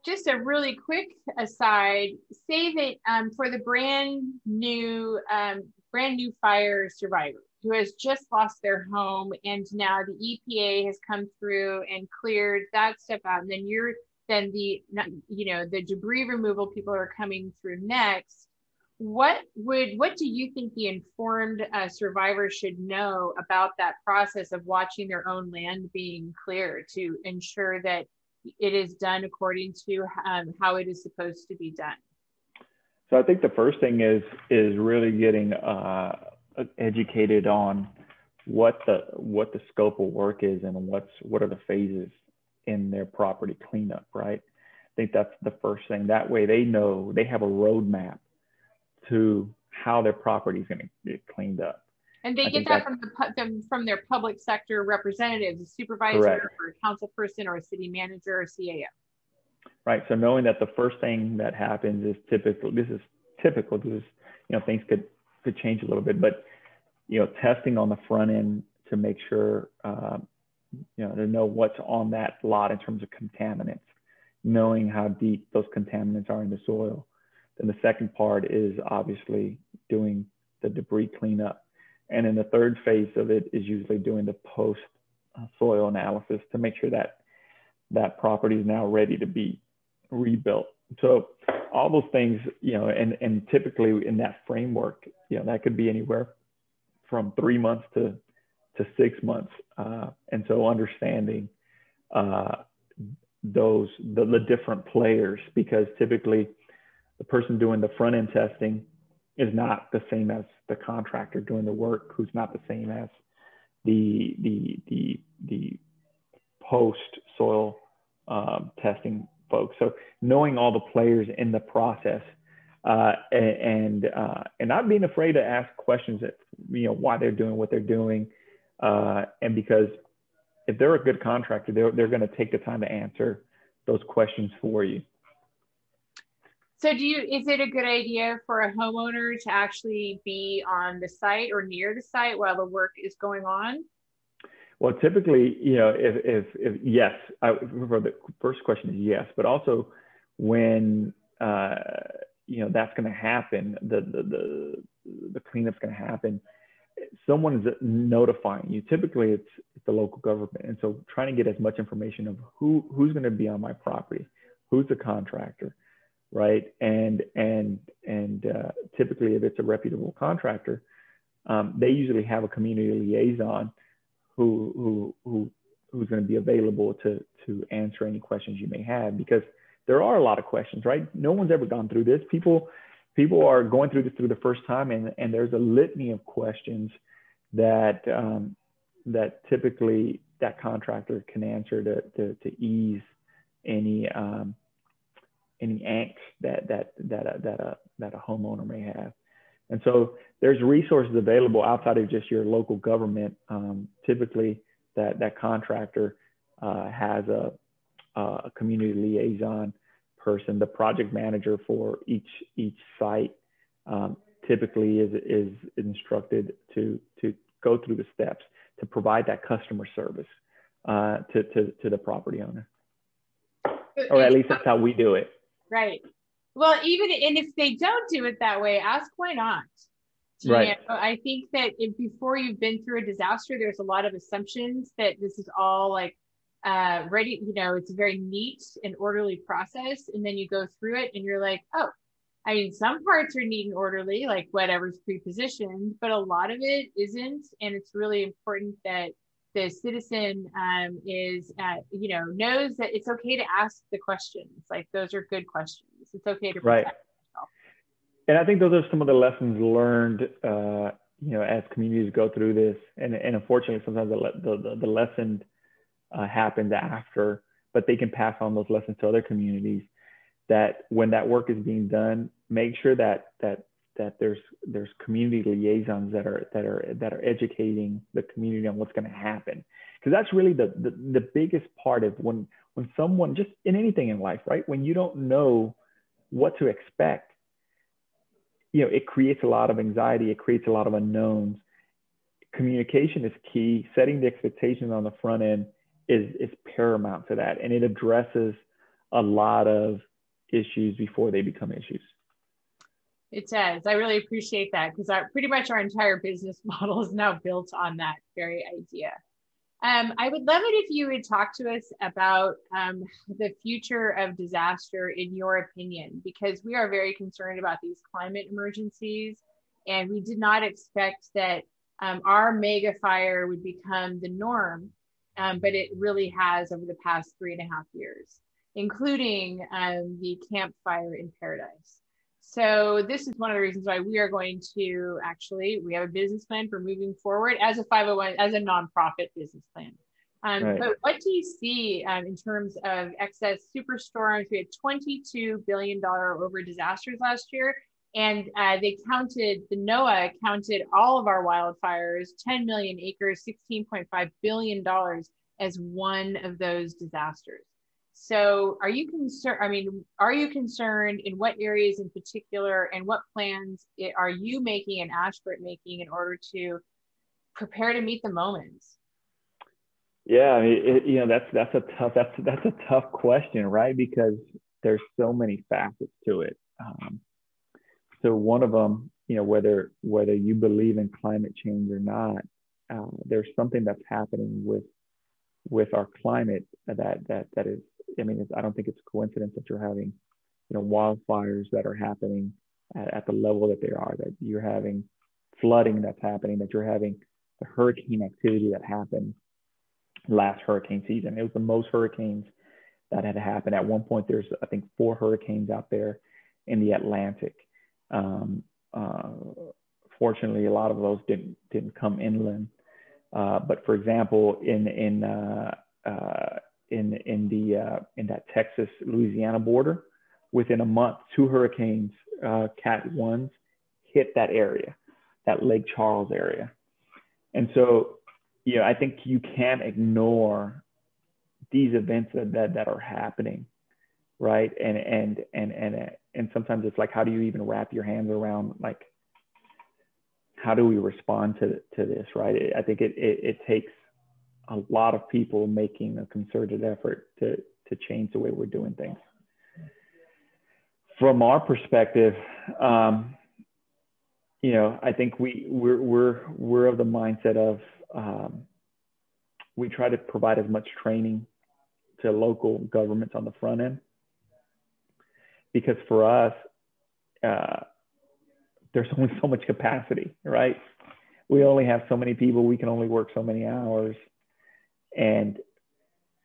just a really quick aside, say that for the brand new fire survivor who has just lost their home, and now the EPA has come through and cleared that stuff out, and then the debris removal people are coming through next. What do you think the informed survivor should know about that process of watching their own land being cleared to ensure that it is done according to how it is supposed to be done? So I think the first thing is really getting educated on what the scope of work is and what are the phases in their property cleanup, right? I think that's the first thing. That way they know, they have a roadmap to how their property is going to get cleaned up. And they get that from their public sector representatives, a supervisor, correct, or a council person or a city manager or CAO. Right. So knowing that the first thing that happens is typical. This is things could change a little bit, but testing on the front end to make sure to know what's on that lot in terms of contaminants, knowing how deep those contaminants are in the soil. Then the second part is obviously doing the debris cleanup. And then the third phase of it is usually doing the post soil analysis to make sure that that property is now ready to be rebuilt. So all those things, and typically in that framework, that could be anywhere from 3 months to 6 months. And so understanding the different players, because typically the person doing the front end testing is not the same as the contractor doing the work, who's not the same as the post soil testing folks. So knowing all the players in the process, and not being afraid to ask questions that, why they're doing what they're doing, and because if they're a good contractor, they're going to take the time to answer those questions for you. So is it a good idea for a homeowner to actually be on the site or near the site while the work is going on? Well, typically, if yes, for the first question is yes, but also when, that's going to happen, the cleanup's going to happen, someone is notifying you. Typically it's the local government. And so trying to get as much information of who's going to be on my property, who's the contractor, right? And typically if it's a reputable contractor, they usually have a community liaison who's going to be available to answer any questions you may have, because there are a lot of questions, right? No one's ever gone through this. People are going through this through the first time, and there's a litany of questions that that typically that contractor can answer to ease any angst that that a homeowner may have. And so there's resources available outside of just your local government. Typically, that contractor has a community liaison person. The project manager for each site typically is instructed to go through the steps to provide that customer service to the property owner, or at least that's how we do it. Right. Well, and if they don't do it that way, ask why not. Right. I think that before you've been through a disaster, there's a lot of assumptions that this is all like ready. It's a very neat and orderly process, and then you go through it, and you're like, oh, I mean, some parts are neat and orderly, like whatever's pre-positioned, but a lot of it isn't, and it's really important that the citizen knows that it's okay to ask the questions. Like those are good questions. It's okay to protect yourself. And I think those are some of the lessons learned, as communities go through this. And unfortunately, sometimes the lesson happens after, but they can pass on those lessons to other communities. That when that work is being done, make sure that there's community liaisons that are educating the community on what's going to happen, because that's really the biggest part of when someone, just in anything in life, right? When you don't know what to expect, it creates a lot of anxiety. It creates a lot of unknowns. Communication is key. Setting the expectations on the front end is paramount to that, and it addresses a lot of issues before they become issues. It does. I really appreciate that, because pretty much our entire business model is now built on that very idea. I would love it if you would talk to us about the future of disaster in your opinion, because we are very concerned about these climate emergencies, and we did not expect that our mega fire would become the norm, but it really has over the past 3.5 years, including the Camp Fire in Paradise. So this is one of the reasons why we are going to we have a business plan for moving forward as a 501, as a nonprofit business plan. Right. But what do you see in terms of excess superstorms? We had $22 billion over disasters last year. And the NOAA counted all of our wildfires, 10 million acres, $16.5 billion as one of those disasters. So are you concerned in what areas in particular, and what plans are you making and AshBritt making in order to prepare to meet the moments? Yeah, I mean, that's a tough question, right? Because there's so many facets to it. So one of them, whether you believe in climate change or not, there's something that's happening with our climate that is. I mean, I don't think it's a coincidence that you're having, wildfires that are happening at the level that they are, that you're having flooding that's happening, that you're having the hurricane activity that happened last hurricane season. It was the most hurricanes that had happened. At one point, there's, I think, 4 hurricanes out there in the Atlantic. Fortunately, a lot of those didn't come inland. But for example, in that Texas Louisiana border, within a month, 2 hurricanes, Cat 1s, hit that area, that Lake Charles area. And so, I think you can't ignore these events that are happening, right? And sometimes it's like, how do you even wrap your hands around, like, how do we respond to this, right? I think it takes a lot of people making a concerted effort to change the way we're doing things. From our perspective, I think we're of the mindset of we try to provide as much training to local governments on the front end, because for us, there's only so much capacity, right? We only have so many people. We can only work so many hours. And,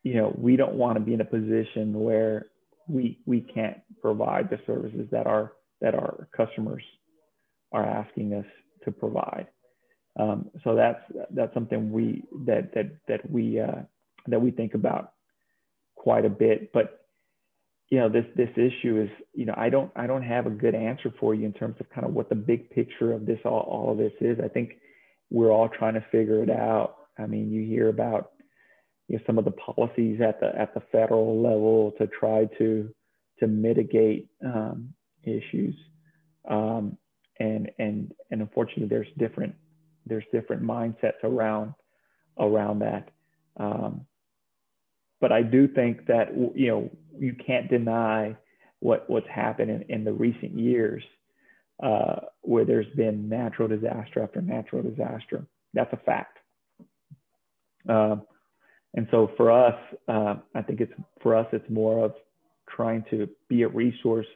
we don't want to be in a position where we can't provide the services that our customers are asking us to provide. So that's something we think about quite a bit. But this issue is, I don't have a good answer for you in terms of kind of what the big picture of this, all of this is. I think we're all trying to figure it out. I mean, you hear about, some of the policies at the federal level to try to mitigate issues. And unfortunately there's different mindsets around that. But I do think that, you can't deny what's happened in the recent years, where there's been natural disaster after natural disaster. That's a fact. And so for us, I think it's more of trying to be a resource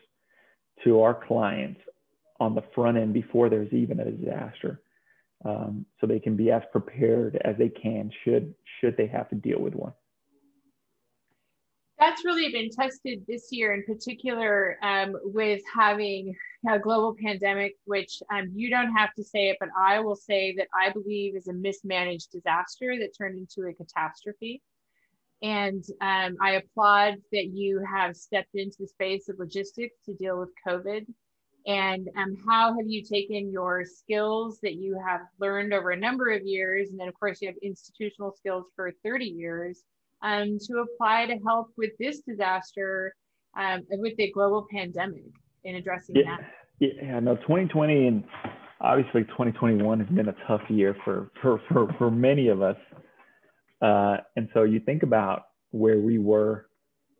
to our clients on the front end before there's even a disaster, so they can be as prepared as they can should they have to deal with one. That's really been tested this year in particular, with having a global pandemic, which you don't have to say it, but I will say that I believe is a mismanaged disaster that turned into a catastrophe. And I applaud that you have stepped into the space of logistics to deal with COVID. And how have you taken your skills that you have learned over a number of years, and then of course you have institutional skills for 30 years, to apply to help with this disaster, with the global pandemic, in addressing that? Yeah, no, 2020 and obviously 2021 has been a tough year for many of us. And so you think about where we were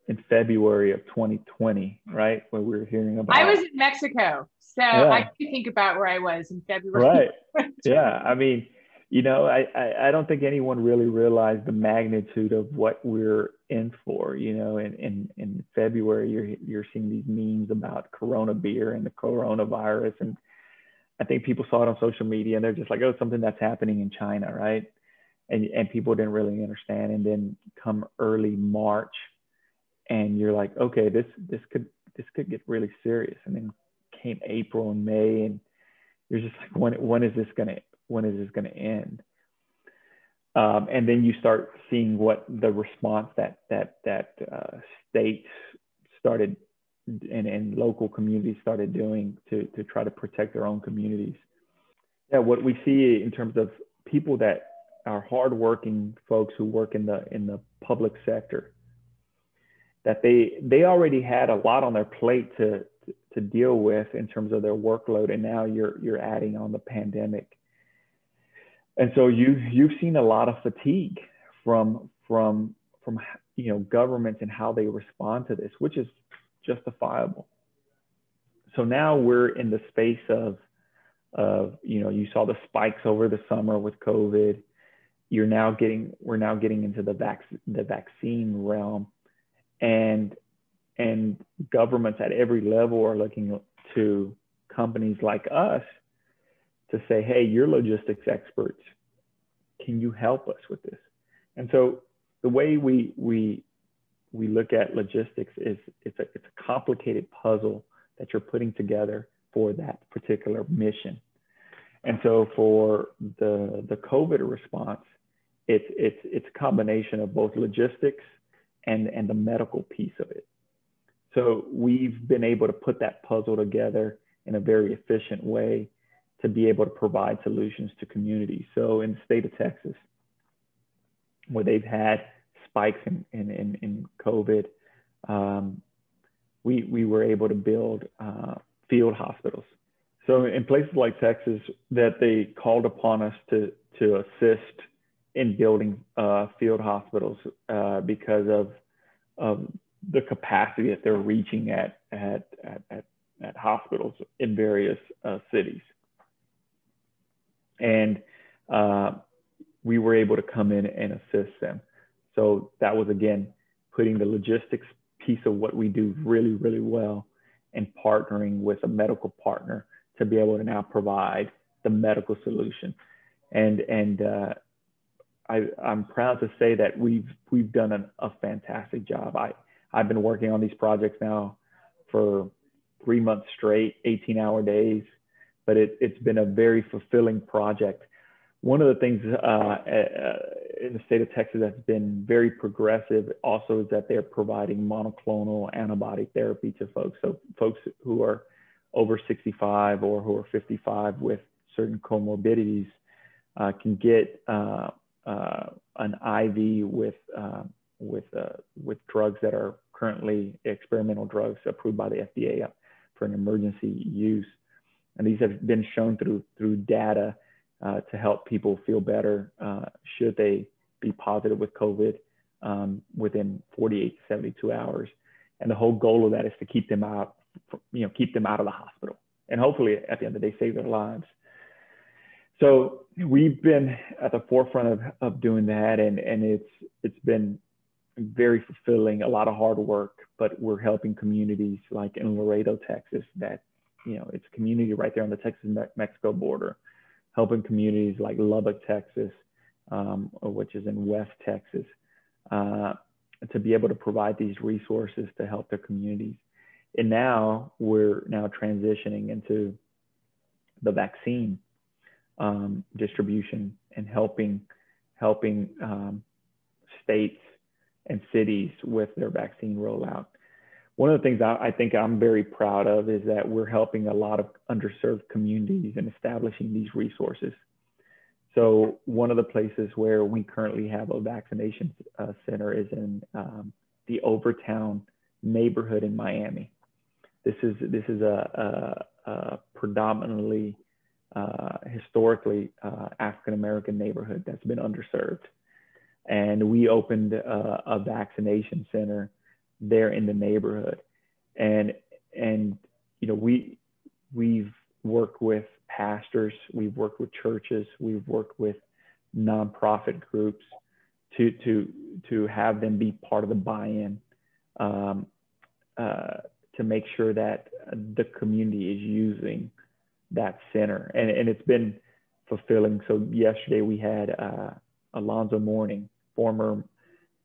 in February of 2020, right? Where we were hearing about. I was in Mexico, so yeah. I can think about where I was in February. Right. Yeah. I mean, I don't think anyone really realized the magnitude of what we're in for. In February, you're seeing these memes about Corona beer and the coronavirus, and I think people saw it on social media and they're just like, oh, something that's happening in China, right? And people didn't really understand. And then come early March, and you're like, okay, this could get really serious. And then came April and May, and you're just like, when is this gonna end? And then you start seeing what the response that states started and local communities started doing to try to protect their own communities. Yeah, what we see in terms of people that are hardworking folks who work in the public sector, that they already had a lot on their plate to deal with in terms of their workload, and now you're adding on the pandemic. And so you've seen a lot of fatigue from governments and how they respond to this, which is justifiable. So now we're in the space of you saw the spikes over the summer with COVID. We're now getting into the vaccine realm, and governments at every level are looking to companies like us to say, hey, you're logistics experts. Can you help us with this? And so the way we look at logistics is it's a complicated puzzle that you're putting together for that particular mission. And so for the COVID response, it's a combination of both logistics and the medical piece of it. So we've been able to put that puzzle together in a very efficient way to be able to provide solutions to communities. So in the state of Texas, where they've had spikes in COVID, we were able to build field hospitals. So in places like Texas, that they called upon us to assist in building field hospitals because of the capacity that they're reaching at hospitals in various cities. And we were able to come in and assist them. So that was, again, putting the logistics piece of what we do really, really well and partnering with a medical partner to be able to now provide the medical solution. And I'm proud to say that we've done a fantastic job. I've been working on these projects now for 3 months straight, 18-hour days, but it's been a very fulfilling project One of the things in the state of Texas that's been very progressive also is that they're providing monoclonal antibody therapy to folks. So folks who are over 65 or who are 55 with certain comorbidities can get an IV with drugs that are currently experimental drugs approved by the FDA for an emergency use. And these have been shown through data to help people feel better should they be positive with COVID within 48 to 72 hours. And the whole goal of that is to keep them out, keep them out of the hospital, and hopefully at the end of the day, save their lives. So we've been at the forefront of doing that, and it's been very fulfilling, a lot of hard work, but we're helping communities like in Laredo, Texas, that, it's a community right there on the Texas-Mexico border, helping communities like Lubbock, Texas, which is in West Texas, to be able to provide these resources to help their communities. And now we're transitioning into the vaccine distribution and helping states and cities with their vaccine rollout. One of the things I think I'm very proud of is that we're helping a lot of underserved communities and establishing these resources. So one of the places where we currently have a vaccination center is in the Overtown neighborhood in Miami. This is a predominantly historically African-American neighborhood that's been underserved. And we opened a vaccination center there in the neighborhood. And we've worked with pastors, we've worked with churches, we've worked with nonprofit groups to have them be part of the buy-in to make sure that the community is using that center. And it's been fulfilling. So yesterday we had Alonzo Mourning, former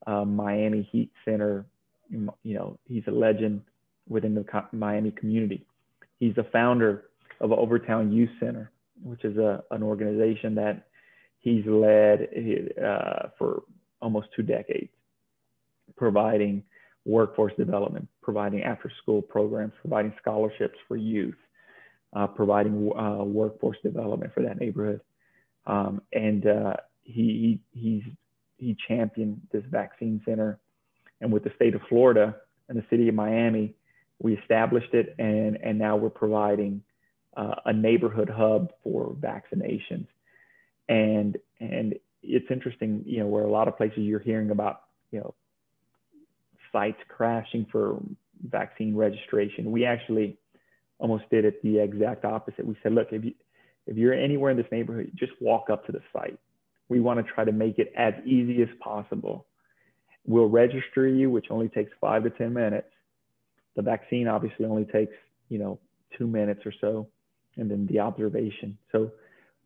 Miami Heat center. He's a legend within the Miami community. He's the founder of Overtown Youth Center, which is an organization that he's led for almost 2 decades, providing workforce development, providing after-school programs, providing scholarships for youth, providing workforce development for that neighborhood. He championed this vaccine center. And with the state of Florida and the city of Miami, we established it, and now we're providing a neighborhood hub for vaccinations. And it's interesting, where a lot of places you're hearing about, sites crashing for vaccine registration. We actually almost did it the exact opposite. We said, look, if you're anywhere in this neighborhood, just walk up to the site. We want to try to make it as easy as possible. We'll register you, which only takes 5 to 10 minutes. The vaccine obviously only takes, 2 minutes or so, and then the observation. So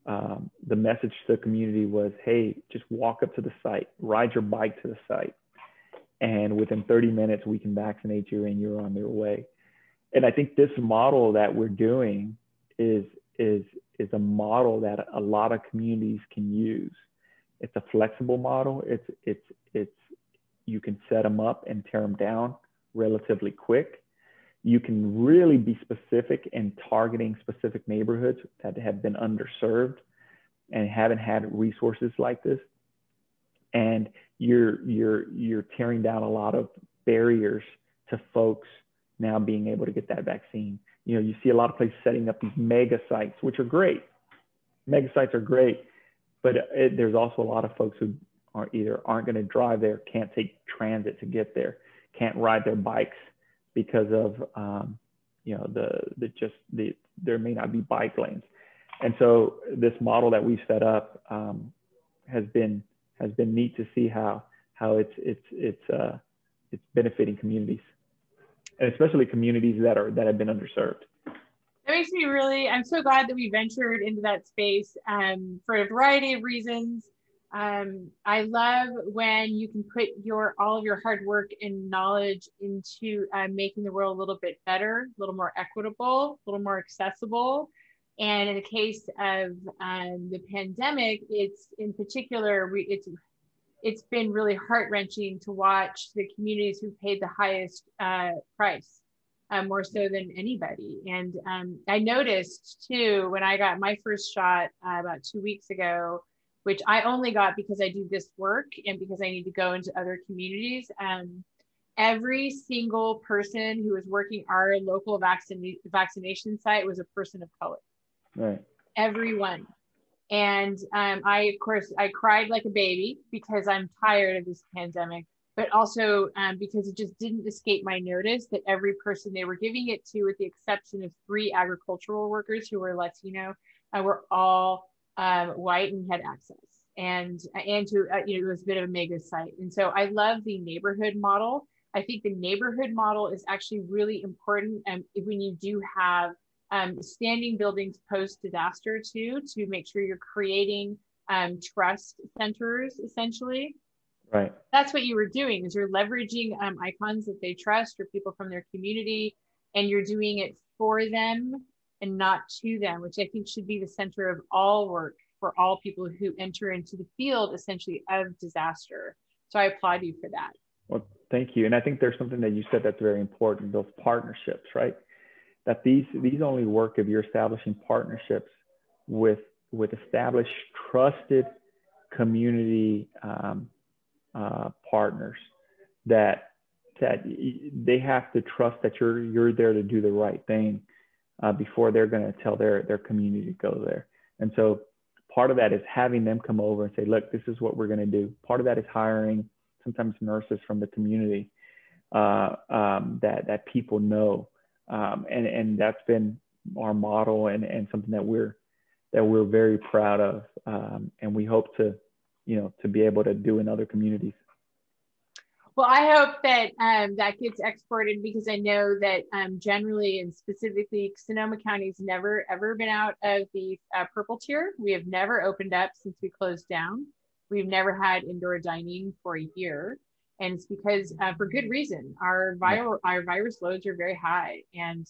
the message to the community was, hey, just walk up to the site, ride your bike to the site, and within 30 minutes, we can vaccinate you and you're on your way. And I think this model that we're doing is a model that a lot of communities can use. It's a flexible model. You can set them up and tear them down relatively quick. You can really be specific in targeting specific neighborhoods that have been underserved and haven't had resources like this. And you're tearing down a lot of barriers to folks now being able to get that vaccine. You see a lot of places setting up these mega sites, which are great. Mega sites are great, but there's also a lot of folks who aren't going to drive there, can't take transit to get there, can't ride their bikes because of there may not be bike lanes. And so this model that we've set up has been neat to see how it's benefiting communities, and especially communities that have been underserved. That makes me I'm so glad that we ventured into that space for a variety of reasons. I love when you can put all of your hard work and knowledge into making the world a little bit better, a little more equitable, a little more accessible. And in the case of the pandemic, it's in particular, it's been really heart-wrenching to watch the communities who paid the highest price, more so than anybody. And I noticed too, when I got my first shot about 2 weeks ago, which I only got because I do this work and because I need to go into other communities, every single person who was working our local vaccination site was a person of color. Right. Everyone. And of course, I cried like a baby because I'm tired of this pandemic, but also because it just didn't escape my notice that every person they were giving it to, with the exception of 3 agricultural workers who were Latino, were all white and had access. And to, it was a bit of a mega site. And so I love the neighborhood model. I think the neighborhood model is actually really important when you do have standing buildings post-disaster too, to make sure you're creating trust centers, essentially. Right. That's what you were doing, is you're leveraging icons that they trust or people from their community, and you're doing it for them and not to them, which I think should be the center of all work for all people who enter into the field, essentially, of disaster. So I applaud you for that. Well, thank you. And I think there's something that you said that's very important, those partnerships, right? That these only work if you're establishing partnerships with established, trusted community partners that they have to trust that you're there to do the right thing before they're going to tell their community to go there. And so part of that is having them come over and say, look, this is what we're going to do. Part of that is hiring sometimes nurses from the community that people know. And that's been our model and something that we're very proud of. And we hope to be able to do in other communities. Well, I hope that that gets exported, because I know that generally and specifically Sonoma County's never ever been out of the purple tier. We have never opened up since we closed down. We've never had indoor dining for a year. And it's because for good reason, our virus loads are very high and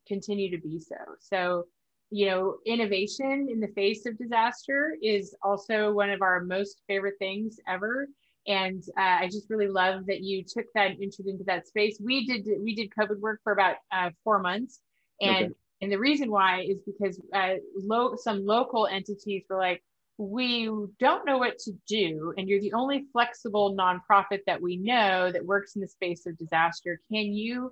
continue to be so. So, innovation in the face of disaster is also one of our most favorite things ever. And I just really love that you took that and entered into that space. We did COVID work for about 4 months. And the reason why is because some local entities were like, we don't know what to do, and you're the only flexible nonprofit that we know that works in the space of disaster. Can you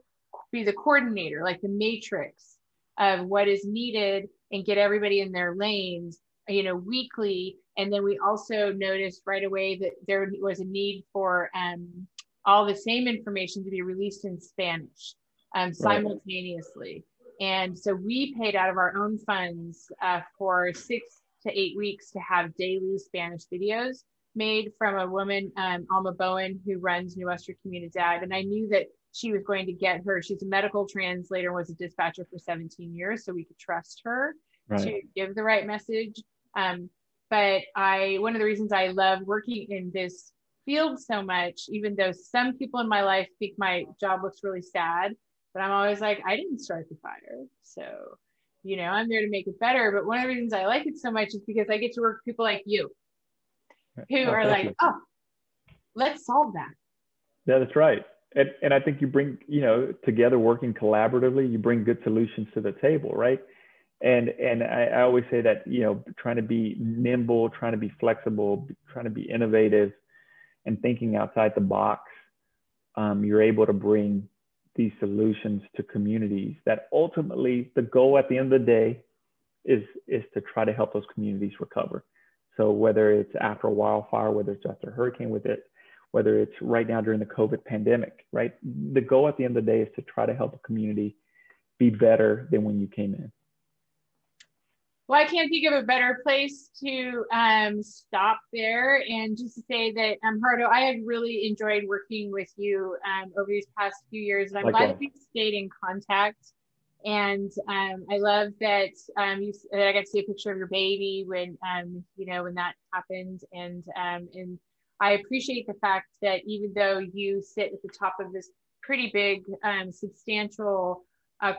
be the coordinator, like the matrix of what is needed, and get everybody in their lanes, weekly? And then we also noticed right away that there was a need for all the same information to be released in Spanish simultaneously. Right. And so we paid out of our own funds for 6 to 8 weeks to have daily Spanish videos made from a woman, Alma Bowen, who runs New Western Comunidad. And I knew that she was going to get her. She's a medical translator and was a dispatcher for 17 years. So we could trust her to give the right message. But one of the reasons I love working in this field so much, even though some people in my life think my job looks really sad, but I'm always like, I didn't start the fire. So, I'm there to make it better. But one of the reasons I like it so much is because I get to work with people like you who are like, oh, let's solve that. Yeah, that's right. And I think you bring, together working collaboratively, you bring good solutions to the table, right? And I always say that, trying to be nimble, trying to be flexible, trying to be innovative and thinking outside the box, you're able to bring these solutions to communities that ultimately the goal at the end of the day is to try to help those communities recover. So whether it's after a wildfire, whether it's after a hurricane, whether it's right now during the COVID pandemic, right? The goal at the end of the day is to try to help a community be better than when you came in. Well, I can't think of a better place to stop there, and just to say that, Gerardo, I have really enjoyed working with you over these past few years, and I'm glad that we've stayed in contact. And I love that that I got to see a picture of your baby when when that happened, and I appreciate the fact that even though you sit at the top of this pretty big, substantial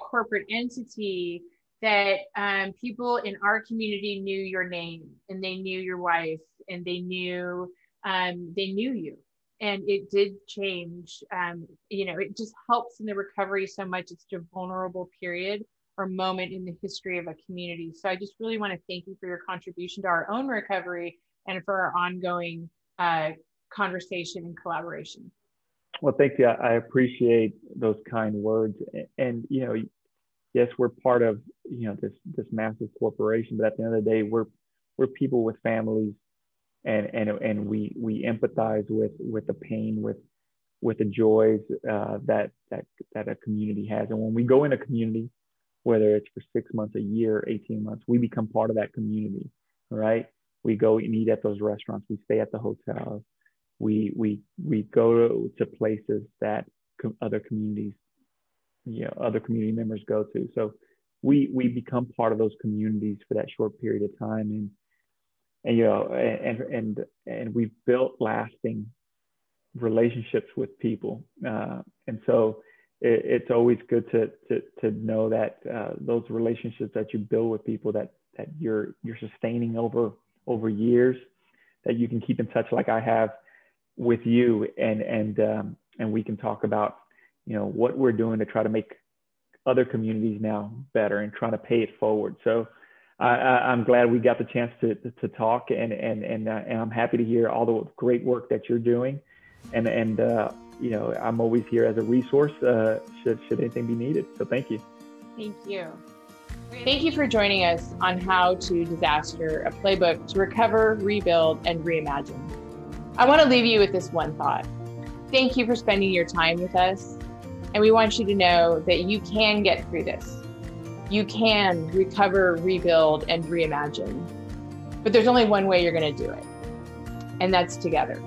corporate entity, that people in our community knew your name, and they knew your wife, and they knew you. And it did change. It just helps in the recovery so much. It's a vulnerable period or moment in the history of a community. So I just really want to thank you for your contribution to our own recovery and for our ongoing conversation and collaboration. Well, thank you. I appreciate those kind words. And yes, we're part of this massive corporation, but at the end of the day, we're people with families, and we empathize with the pain, with the joys that a community has. And when we go in a community, whether it's for 6 months, a year, 18 months, we become part of that community. All right. We go and eat at those restaurants. We stay at the hotels. We go to places that other community members go to. So we become part of those communities for that short period of time, and we've built lasting relationships with people, and so it's always good to know that those relationships that you build with people that you're sustaining over years, that you can keep in touch like I have with you, and we can talk about what we're doing to try to make other communities now better and trying to pay it forward. So I'm glad we got the chance to talk, and I'm happy to hear all the great work that you're doing, and I'm always here as a resource should anything be needed. So thank you. Thank you. Thank you for joining us on How to Disaster, a playbook to recover, rebuild, and reimagine. I want to leave you with this one thought. Thank you for spending your time with us. And we want you to know that you can get through this. You can recover, rebuild, and reimagine. But there's only one way you're going to do it, and that's together.